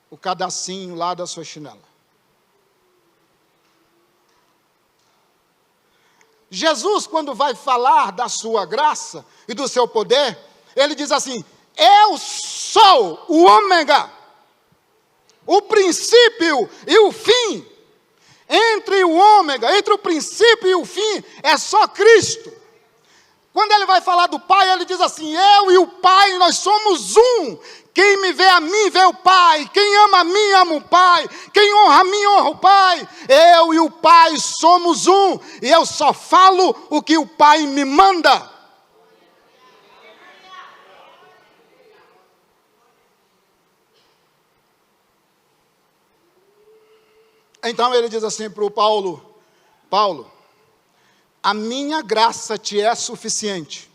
o cadacinho lá da sua chinela. Jesus, quando vai falar da sua graça e do seu poder, ele diz assim, eu sou o ômega, o princípio e o fim. Entre o ômega, entre o princípio e o fim, é só Cristo. Quando ele vai falar do Pai, ele diz assim, eu e o Pai, nós somos um. Quem me vê a mim, vê o Pai. Quem ama a mim, ama o Pai. Quem honra a mim, honra o Pai. Eu e o Pai somos um. E eu só falo o que o Pai me manda. Então ele diz assim para o Paulo, a minha graça te é suficiente.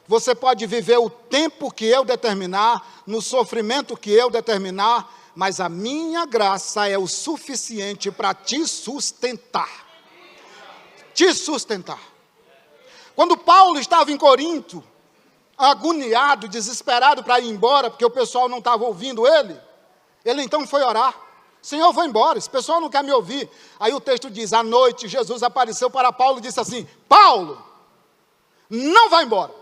Você pode viver o tempo que eu determinar, no sofrimento que eu determinar, mas a minha graça é o suficiente para te sustentar. Te sustentar. Quando Paulo estava em Corinto, agoniado, desesperado para ir embora, porque o pessoal não estava ouvindo ele então foi orar. Senhor, eu vou embora, esse pessoal não quer me ouvir. Aí o texto diz, à noite Jesus apareceu para Paulo e disse assim, Paulo, não vai embora.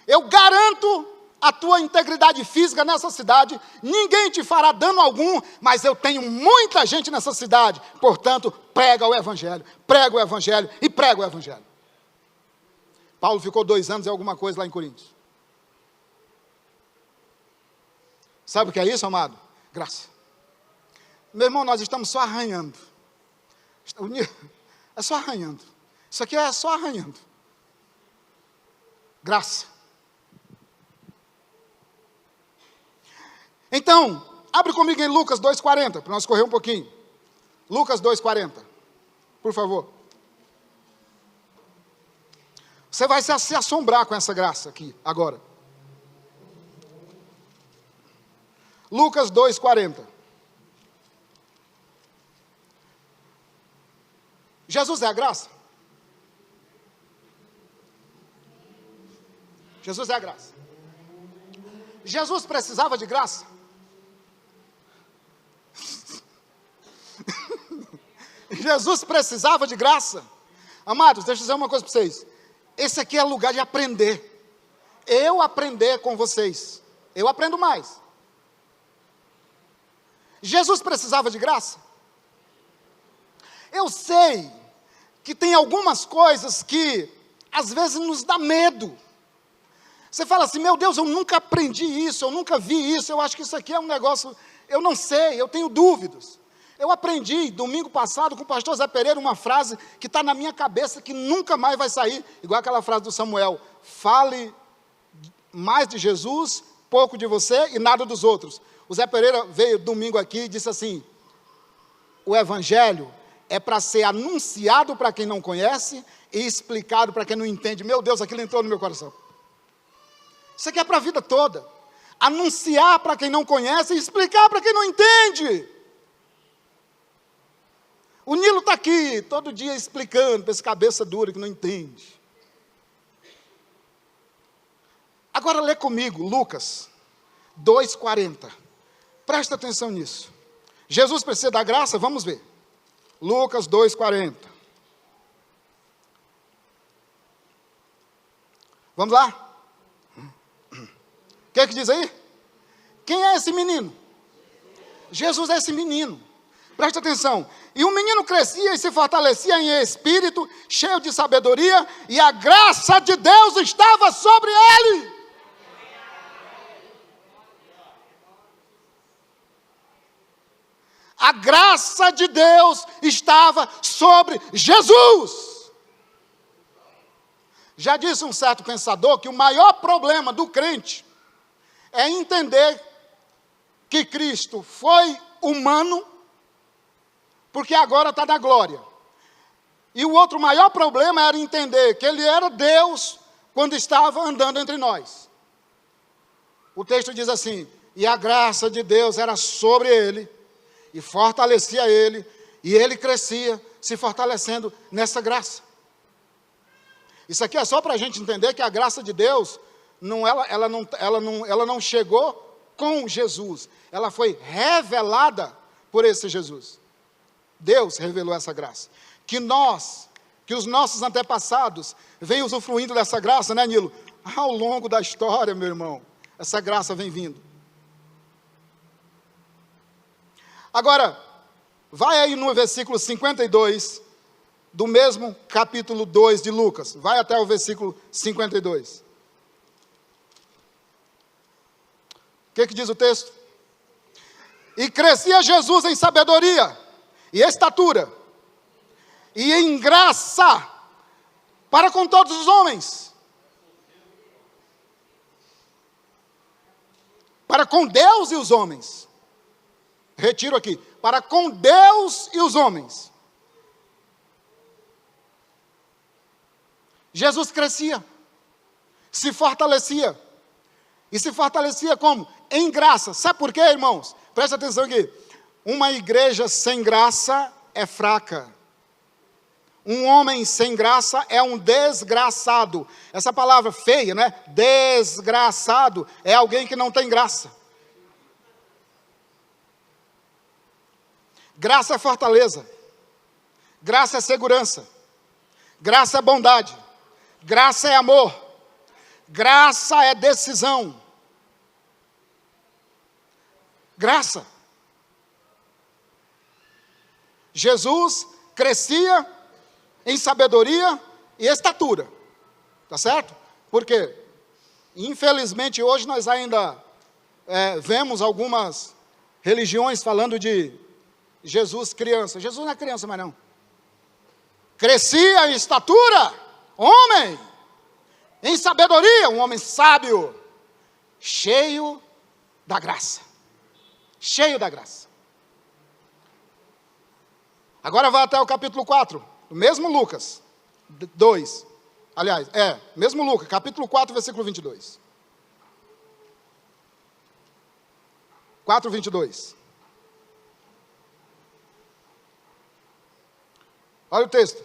Eu garanto a tua integridade física nessa cidade, ninguém te fará dano algum, mas eu tenho muita gente nessa cidade, portanto, prega o Evangelho e prega o Evangelho. Paulo ficou 2 anos e alguma coisa lá em Coríntios. Sabe o que é isso, amado? Graça. Meu irmão, nós estamos só arranhando. É só arranhando. Isso aqui é só arranhando. Graça. Então, abre comigo em Lucas 2,40, para nós correr um pouquinho. Lucas 2,40, por favor. Você vai se assombrar com essa graça aqui, agora. Lucas 2,40. Jesus é a graça? Jesus é a graça. Jesus precisava de graça? Jesus precisava de graça? Amados, deixa eu dizer uma coisa para vocês. Esse aqui é lugar de aprender. Eu aprender com vocês. Eu aprendo mais. Jesus precisava de graça? Eu sei que tem algumas coisas que às vezes nos dá medo. Você fala assim, meu Deus, eu nunca aprendi isso, eu nunca vi isso, eu acho que isso aqui é um negócio, eu não sei, eu tenho dúvidas. Eu aprendi domingo passado com o pastor Zé Pereira uma frase que está na minha cabeça, que nunca mais vai sair, igual aquela frase do Samuel: fale mais de Jesus, pouco de você e nada dos outros. O Zé Pereira veio domingo aqui e disse assim: o evangelho é para ser anunciado para quem não conhece e explicado para quem não entende. Meu Deus, aquilo entrou no meu coração. Isso aqui é para a vida toda. Anunciar para quem não conhece e explicar para quem não entende. O Nilo está aqui, todo dia explicando para esse cabeça dura que não entende. Agora lê comigo, Lucas 2,40. Presta atenção nisso. Jesus precisa da graça? Vamos ver. Lucas 2,40. Vamos lá? O que é que diz aí? Quem é esse menino? Jesus é esse menino. Presta atenção. E o menino crescia e se fortalecia em espírito, cheio de sabedoria, e a graça de Deus estava sobre ele. A graça de Deus estava sobre Jesus. Já disse um certo pensador que o maior problema do crente é entender que Cristo foi humano, porque agora está na glória. E o outro maior problema era entender que ele era Deus quando estava andando entre nós. O texto diz assim: e a graça de Deus era sobre ele, e fortalecia ele, e ele crescia, se fortalecendo nessa graça. Isso aqui é só para a gente entender que a graça de Deus, ela não chegou com Jesus, ela foi revelada por esse Jesus. Deus revelou essa graça. Que os nossos antepassados vêm usufruindo dessa graça, né, Nilo? Ao longo da história, meu irmão, essa graça vem vindo. Agora, vai aí no versículo 52, do mesmo capítulo 2 de Lucas. Vai até o versículo 52. O que diz o texto? E crescia Jesus em sabedoria e estatura, e em graça, para com todos os homens. Para com Deus e os homens. Retiro aqui. Para com Deus e os homens. Jesus crescia, se fortalecia. E se fortalecia como? Em graça. Sabe por quê, irmãos? Presta atenção aqui. Uma igreja sem graça é fraca. Um homem sem graça é um desgraçado. Essa palavra feia, né? Desgraçado é alguém que não tem graça. Graça é fortaleza. Graça é segurança. Graça é bondade. Graça é amor. Graça é decisão. Graça. Jesus crescia em sabedoria e estatura. Tá certo? Porque, infelizmente, hoje nós ainda vemos algumas religiões falando de Jesus criança. Jesus não é criança mais não. Crescia em estatura, homem, em sabedoria, um homem sábio, cheio da graça. Cheio da graça. Agora vai até o capítulo 4, do mesmo Lucas 2. Aliás, mesmo Lucas, capítulo 4, versículo 22. 4, 22. Olha o texto.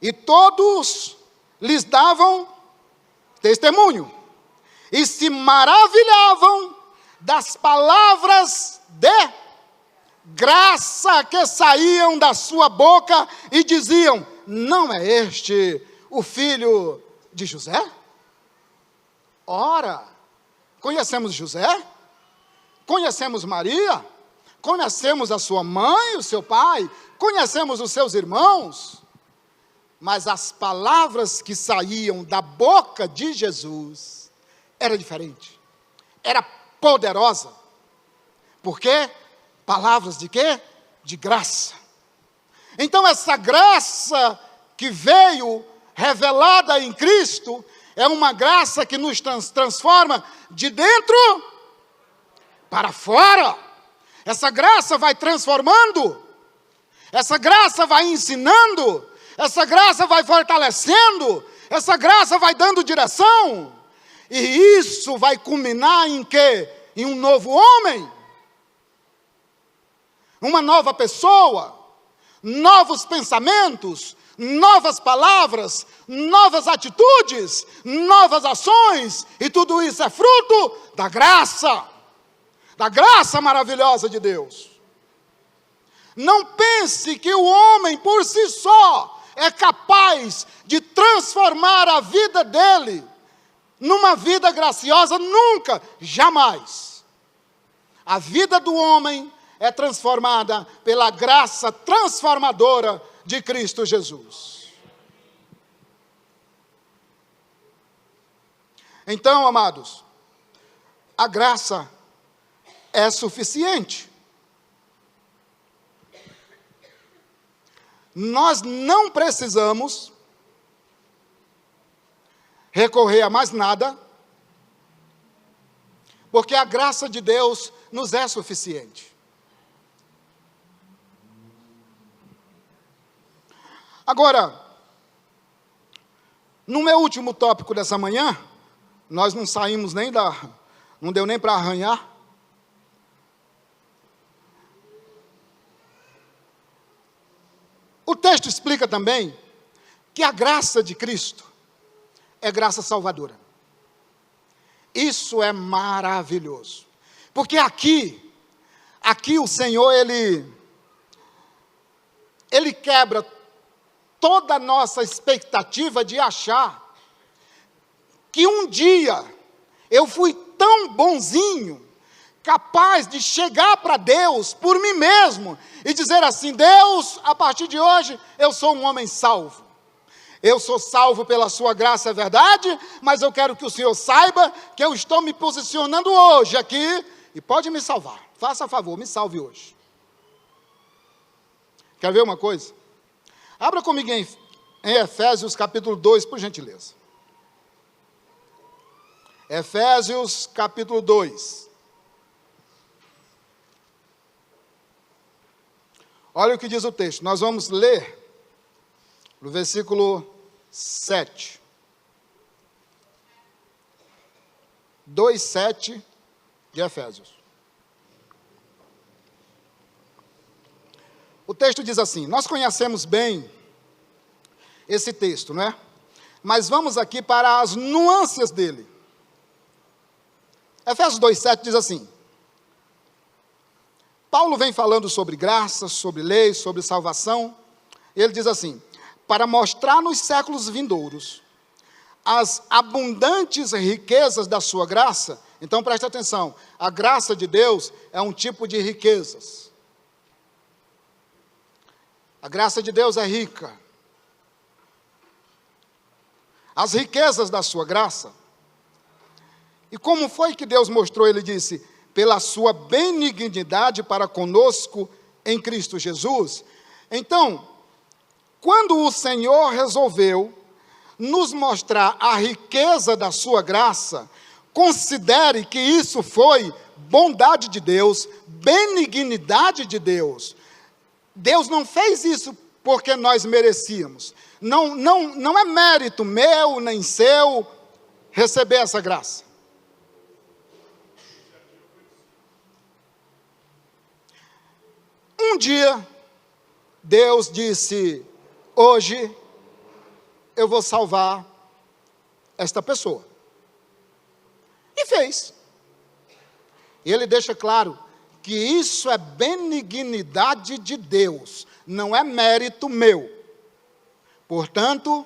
E todos lhes davam testemunho, e se maravilhavam das palavras de graça que saíam da sua boca, e diziam: não é este o filho de José? Ora, conhecemos José, conhecemos Maria, conhecemos a sua mãe, o seu pai, conhecemos os seus irmãos, mas as palavras que saíam da boca de Jesus era diferente, era poderosa. Por quê? Palavras de quê? De graça. Então essa graça que veio revelada em Cristo é uma graça que nos transforma de dentro para fora. Essa graça vai transformando, essa graça vai ensinando, essa graça vai fortalecendo, essa graça vai dando direção, e isso vai culminar em quê? Em um novo homem, uma nova pessoa, novos pensamentos, novas palavras, novas atitudes, novas ações, e tudo isso é fruto da graça maravilhosa de Deus. Não pense que o homem por si só é capaz de transformar a vida dele numa vida graciosa, nunca, jamais. A vida do homem é transformada pela graça transformadora de Cristo Jesus. Então, amados, a graça é suficiente. Nós não precisamos recorrer a mais nada, porque a graça de Deus nos é suficiente. Agora, no meu último tópico dessa manhã, nós não saímos nem não deu nem para arranhar. O texto explica também que a graça de Cristo é graça salvadora. Isso é maravilhoso. Porque aqui o Senhor, Ele quebra toda a nossa expectativa de achar que um dia eu fui tão bonzinho, capaz de chegar para Deus por mim mesmo e dizer assim: Deus, a partir de hoje eu sou um homem salvo. Eu sou salvo pela sua graça, é verdade, mas eu quero que o Senhor saiba que eu estou me posicionando hoje aqui e pode me salvar. Faça favor, me salve hoje. Quer ver uma coisa? Abra comigo em Efésios capítulo 2, por gentileza. Efésios capítulo 2. Olha o que diz o texto. Nós vamos ler no versículo 7. 2:7 de Efésios. O texto diz assim: nós conhecemos bem esse texto, não é? Mas vamos aqui para as nuances dele. Efésios 2:7 diz assim: Paulo vem falando sobre graça, sobre lei, sobre salvação. Ele diz assim: para mostrar nos séculos vindouros as abundantes riquezas da sua graça. Então preste atenção, a graça de Deus é um tipo de riquezas. A graça de Deus é rica. As riquezas da sua graça. E como foi que Deus mostrou? Ele disse: pela sua benignidade para conosco em Cristo Jesus. Então, quando o Senhor resolveu nos mostrar a riqueza da sua graça, considere que isso foi bondade de Deus, benignidade de Deus. Deus não fez isso porque nós merecíamos. Não é mérito meu nem seu receber essa graça. Um dia, Deus disse: hoje eu vou salvar esta pessoa. E fez. E ele deixa claro que isso é benignidade de Deus, não é mérito meu. Portanto,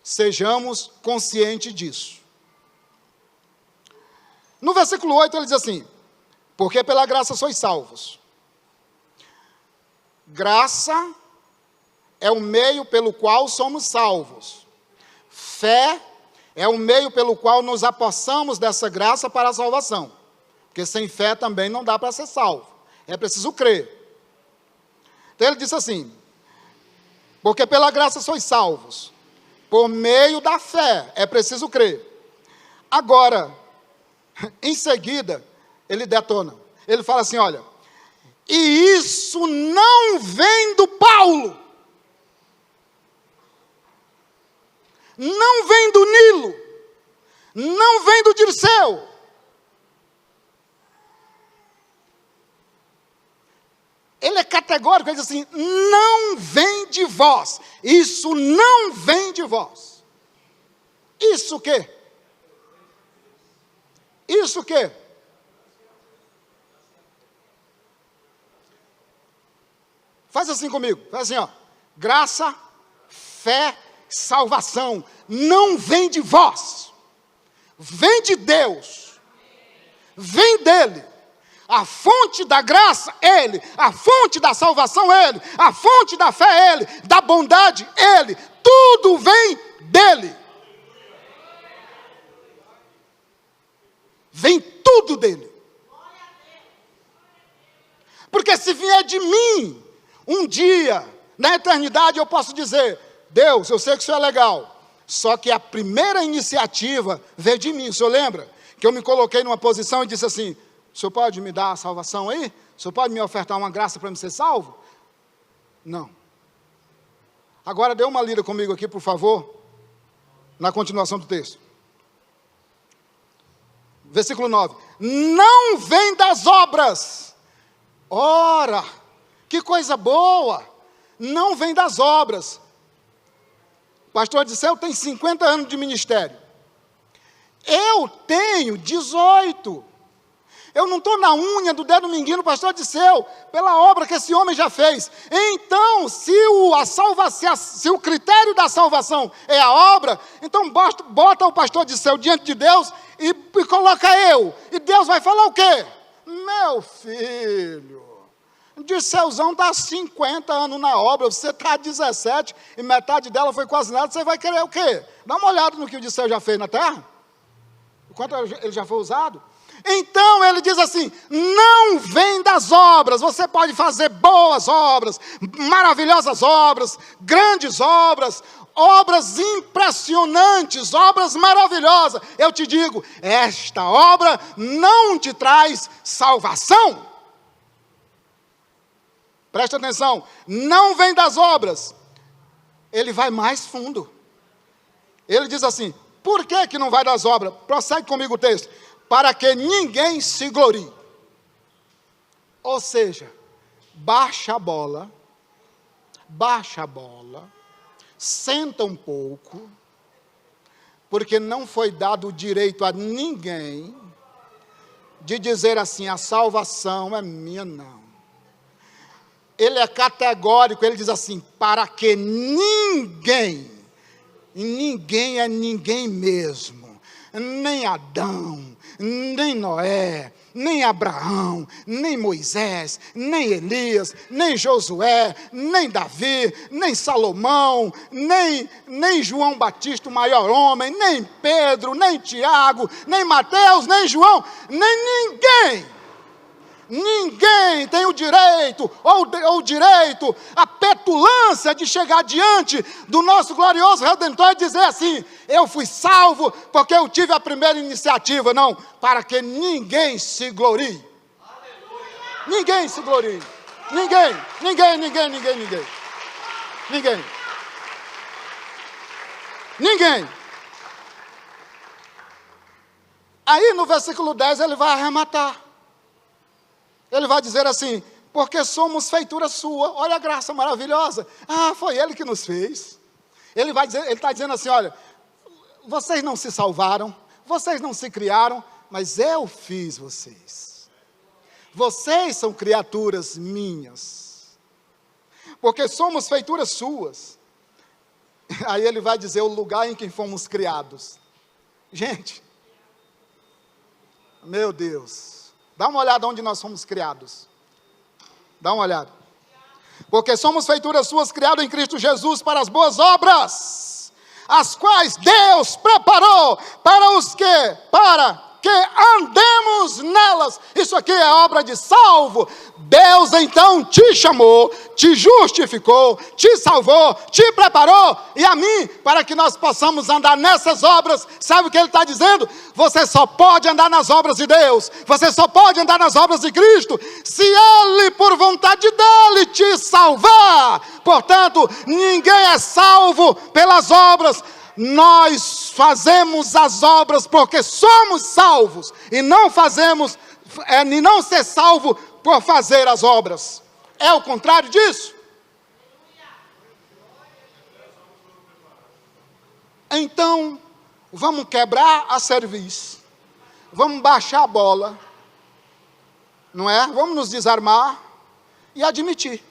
sejamos conscientes disso. No versículo 8 ele diz assim: porque pela graça sois salvos. Graça é o meio pelo qual somos salvos. Fé é o meio pelo qual nos apossamos dessa graça para a salvação. Porque sem fé também não dá para ser salvo. É preciso crer. Então ele disse assim: porque pela graça sois salvos, por meio da fé, é preciso crer. Agora, em seguida, ele detona. Ele fala assim: olha, e isso não vem do Paulo, não vem do Nilo, não vem do Dirceu. Ele é categórico, ele diz assim: não vem de vós, isso não vem de vós. Isso o quê? Isso o quê? Faz assim comigo, faz assim, ó. Graça, fé, salvação, não vem de vós, vem de Deus, vem dele. A fonte da graça, ele. A fonte da salvação, ele. A fonte da fé, ele. Da bondade, ele. Tudo vem dele. Vem tudo dele. Porque se vier de mim, um dia, na eternidade, eu posso dizer: Deus, eu sei que isso é legal, só que a primeira iniciativa veio de mim. O senhor lembra? Que eu me coloquei numa posição e disse assim: o senhor pode me dar a salvação aí? O senhor pode me ofertar uma graça para me ser salvo? Não. Agora dê uma lida comigo aqui, por favor, na continuação do texto. Versículo 9. Não vem das obras. Ora, que coisa boa. Não vem das obras. O pastor Dirceu tem 50 anos de ministério. Eu tenho 18. Eu não estou na unha do dedo mindinho do pastor Dirceu, pela obra que esse homem já fez. Então, se o critério da salvação é a obra, então bota o pastor Dirceu diante de Deus e coloca eu. E Deus vai falar o quê? Meu filho, Dirceuzão está há 50 anos na obra, você está há 17 e metade dela foi quase nada, você vai querer o quê? Dá uma olhada no que o Dirceu já fez na terra. O quanto ele já foi usado. Então ele diz assim: não vem das obras. Você pode fazer boas obras, maravilhosas obras, grandes obras, obras impressionantes, obras maravilhosas. Eu te digo, esta obra não te traz salvação. Preste atenção, não vem das obras. Ele vai mais fundo. Ele diz assim: por que não vai das obras? Prossegue comigo o texto. Para que ninguém se glorie. Ou seja, baixa a bola, senta um pouco, porque não foi dado o direito a ninguém de dizer assim: a salvação é minha, não. Ele é categórico, ele diz assim: para que ninguém, e ninguém é ninguém mesmo, nem Adão, nem Noé, nem Abraão, nem Moisés, nem Elias, nem Josué, nem Davi, nem Salomão, nem João Batista, o maior homem, nem Pedro, nem Tiago, nem Mateus, nem João, nem ninguém ninguém tem o direito, ou direito, a petulância de chegar diante do nosso glorioso Redentor e dizer assim: eu fui salvo porque eu tive a primeira iniciativa. Não, para que ninguém se glorie. Ninguém se glorie. Ninguém. Aí no versículo 10 ele vai arrematar. Ele vai dizer assim: porque somos feitura sua. Olha a graça maravilhosa. Ah, foi ele que nos fez. Ele está dizendo assim: olha, vocês não se salvaram, vocês não se criaram, mas eu fiz vocês. Vocês são criaturas minhas. Porque somos feituras suas. Aí ele vai dizer o lugar em que fomos criados. Gente, meu Deus, dá uma olhada onde nós fomos criados. Dá uma olhada. Porque somos feituras suas, criadas em Cristo Jesus para as boas obras, as quais Deus preparou para que andemos nelas. Isso aqui é obra de salvo. Deus então te chamou, te justificou, te salvou, te preparou, e a mim, para que nós possamos andar nessas obras. Sabe o que ele está dizendo? Você só pode andar nas obras de Deus, você só pode andar nas obras de Cristo, se Ele, por vontade dEle, te salvar. Portanto, ninguém é salvo pelas obras. Nós fazemos as obras porque somos salvos, e não ser salvo por fazer as obras. É o contrário disso. Então, vamos quebrar a cerviz, vamos baixar a bola, não é? Vamos nos desarmar e admitir.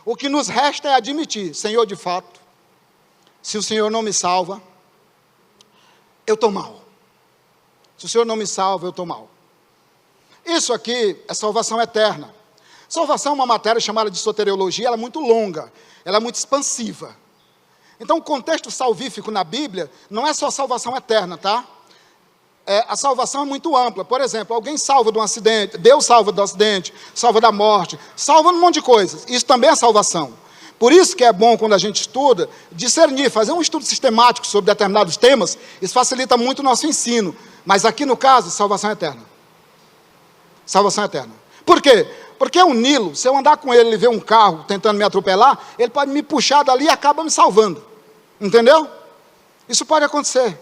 O que nos resta é admitir: Senhor, de fato, se o Senhor não me salva, eu estou mal. Se o Senhor não me salva, eu estou mal. Isso aqui é salvação eterna. Salvação é uma matéria chamada de soteriologia, ela é muito longa, ela é muito expansiva. Então o contexto salvífico na Bíblia não é só salvação eterna, tá? A salvação é muito ampla. Por exemplo, alguém salva de um acidente, Deus salva do acidente, salva da morte, salva um monte de coisas. Isso também é salvação. Por isso que é bom, quando a gente estuda, discernir, fazer um estudo sistemático sobre determinados temas. Isso facilita muito o nosso ensino. Mas aqui no caso, salvação eterna. Salvação eterna. Por quê? Porque o Nilo, se eu andar com ele e ver um carro tentando me atropelar, ele pode me puxar dali e acaba me salvando. Entendeu? Isso pode acontecer.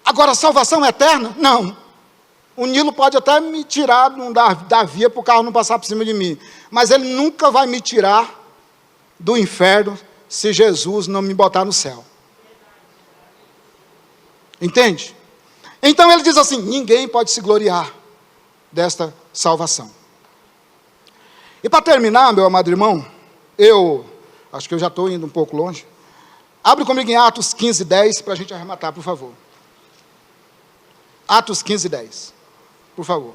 Agora, salvação eterna? Não. O Nilo pode até me tirar da via para o carro não passar por cima de mim. Mas ele nunca vai me tirar do inferno se Jesus não me botar no céu. Entende? Então ele diz assim: ninguém pode se gloriar desta salvação. E para terminar, meu amado irmão, eu acho que eu já estou indo um pouco longe. Abre comigo em Atos 15:10 para a gente arrematar, por favor. Atos 15:10. Por favor.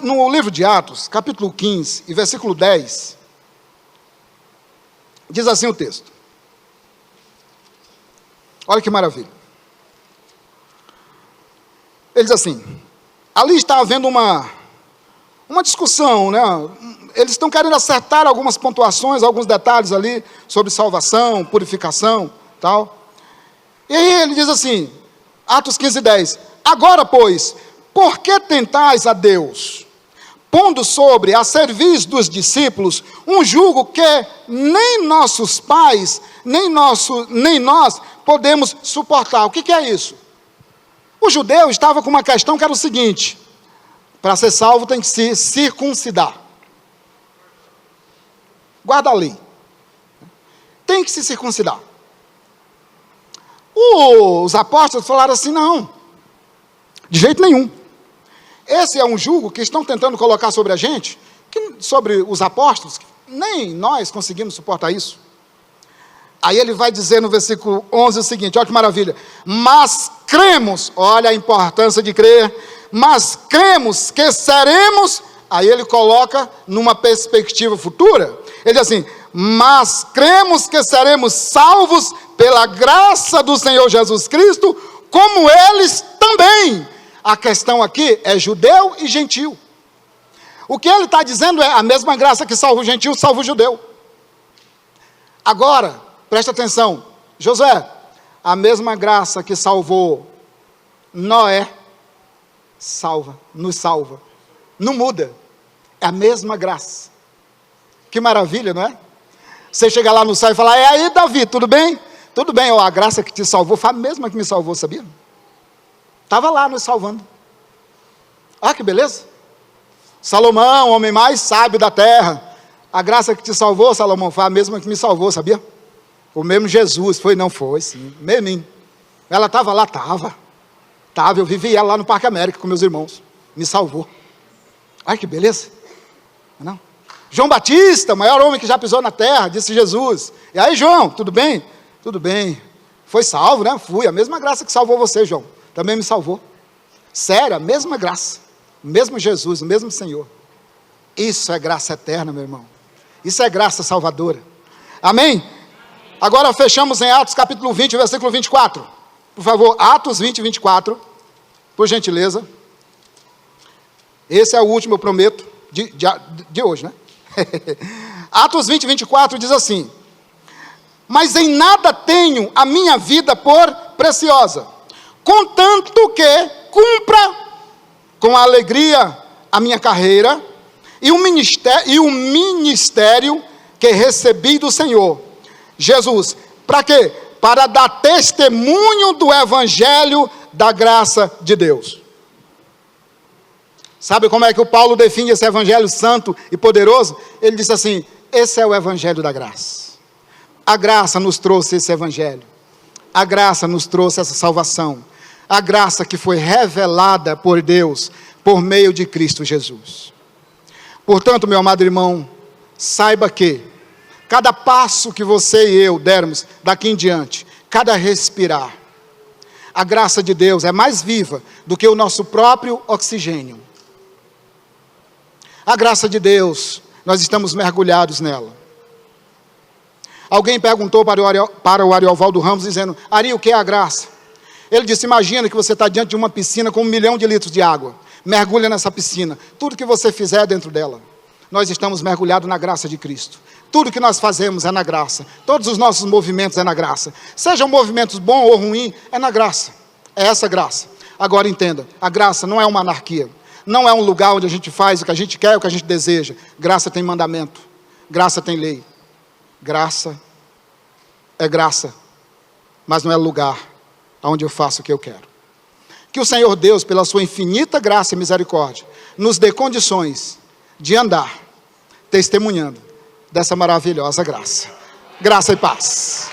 No livro de Atos, capítulo 15 e versículo 10, diz assim o texto. Olha que maravilha. Ele diz assim: ali está havendo uma discussão, né? Eles estão querendo acertar algumas pontuações, alguns detalhes ali, sobre salvação, purificação, tal. E aí ele diz assim, Atos 15:10, agora, pois, por que tentais a Deus, pondo sobre a serviço dos discípulos um jugo que nem nossos pais, nem nós podemos suportar? O que é isso? O judeu estava com uma questão que era o seguinte: para ser salvo tem que se circuncidar. Guarda a lei. Tem que se circuncidar. Os apóstolos falaram assim: não, de jeito nenhum. Esse é um jugo que estão tentando colocar sobre a gente, sobre os apóstolos, que nem nós conseguimos suportar isso. Aí ele vai dizer no versículo 11 o seguinte, olha que maravilha: mas cremos, olha a importância de crer, mas cremos que seremos, aí ele coloca numa perspectiva futura, ele diz assim: mas cremos que seremos salvos pela graça do Senhor Jesus Cristo, como eles também. A questão aqui é judeu e gentil. O que ele está dizendo é a mesma graça que salva o gentil, salva o judeu. Agora, presta atenção, Josué, a mesma graça que salvou Noé, nos salva. Não muda, é a mesma graça. Que maravilha, não é? Você chega lá no céu e fala, e aí Davi, tudo bem? Tudo bem, a graça que te salvou foi a mesma que me salvou, sabia? Estava lá nos salvando. Ah, que beleza. Salomão, o homem mais sábio da terra, a graça que te salvou, Salomão, foi a mesma que me salvou, sabia? O mesmo Jesus, foi sim, mesmo. Ela estava lá, estava, eu vivi ela lá no Parque América com meus irmãos, me salvou. Ai, que beleza, não? João Batista, o maior homem que já pisou na terra, disse Jesus, e aí João, tudo bem? Tudo bem, foi salvo, né? Fui, a mesma graça que salvou você, João, também me salvou. Sério, a mesma graça. O mesmo Jesus, o mesmo Senhor. Isso é graça eterna, meu irmão. Isso é graça salvadora. Amém? Agora fechamos em Atos capítulo 20, versículo 24. Por favor, Atos 20, 24. Por gentileza. Esse é o último, eu prometo, de hoje, né? Atos 20, 24 diz assim: mas em nada tenho a minha vida por preciosa, contanto que cumpra com alegria a minha carreira e o ministério que recebi do Senhor Jesus. Para quê? Para dar testemunho do evangelho da graça de Deus. Sabe como é que o Paulo define esse evangelho santo e poderoso? Ele diz assim, esse é o evangelho da graça. A graça nos trouxe esse evangelho. A graça nos trouxe essa salvação. A graça que foi revelada por Deus, por meio de Cristo Jesus. Portanto, meu amado irmão, saiba que, cada passo que você e eu dermos daqui em diante, cada respirar, a graça de Deus é mais viva do que o nosso próprio oxigênio. A graça de Deus, nós estamos mergulhados nela. Alguém perguntou para o Ariovaldo Ramos, dizendo, Ari, o que é a graça? Ele disse, imagina que você está diante de uma piscina com 1 milhão de litros de água. Mergulha nessa piscina. Tudo que você fizer é dentro dela. Nós estamos mergulhados na graça de Cristo. Tudo que nós fazemos é na graça. Todos os nossos movimentos é na graça. Sejam movimentos bons ou ruins, é na graça. É essa graça. Agora entenda, a graça não é uma anarquia. Não é um lugar onde a gente faz o que a gente quer, o que a gente deseja. Graça tem mandamento. Graça tem lei. Graça é graça. Mas não é lugar onde eu faço o que eu quero. Que o Senhor Deus, pela sua infinita graça e misericórdia, nos dê condições de andar testemunhando dessa maravilhosa graça. Graça e paz.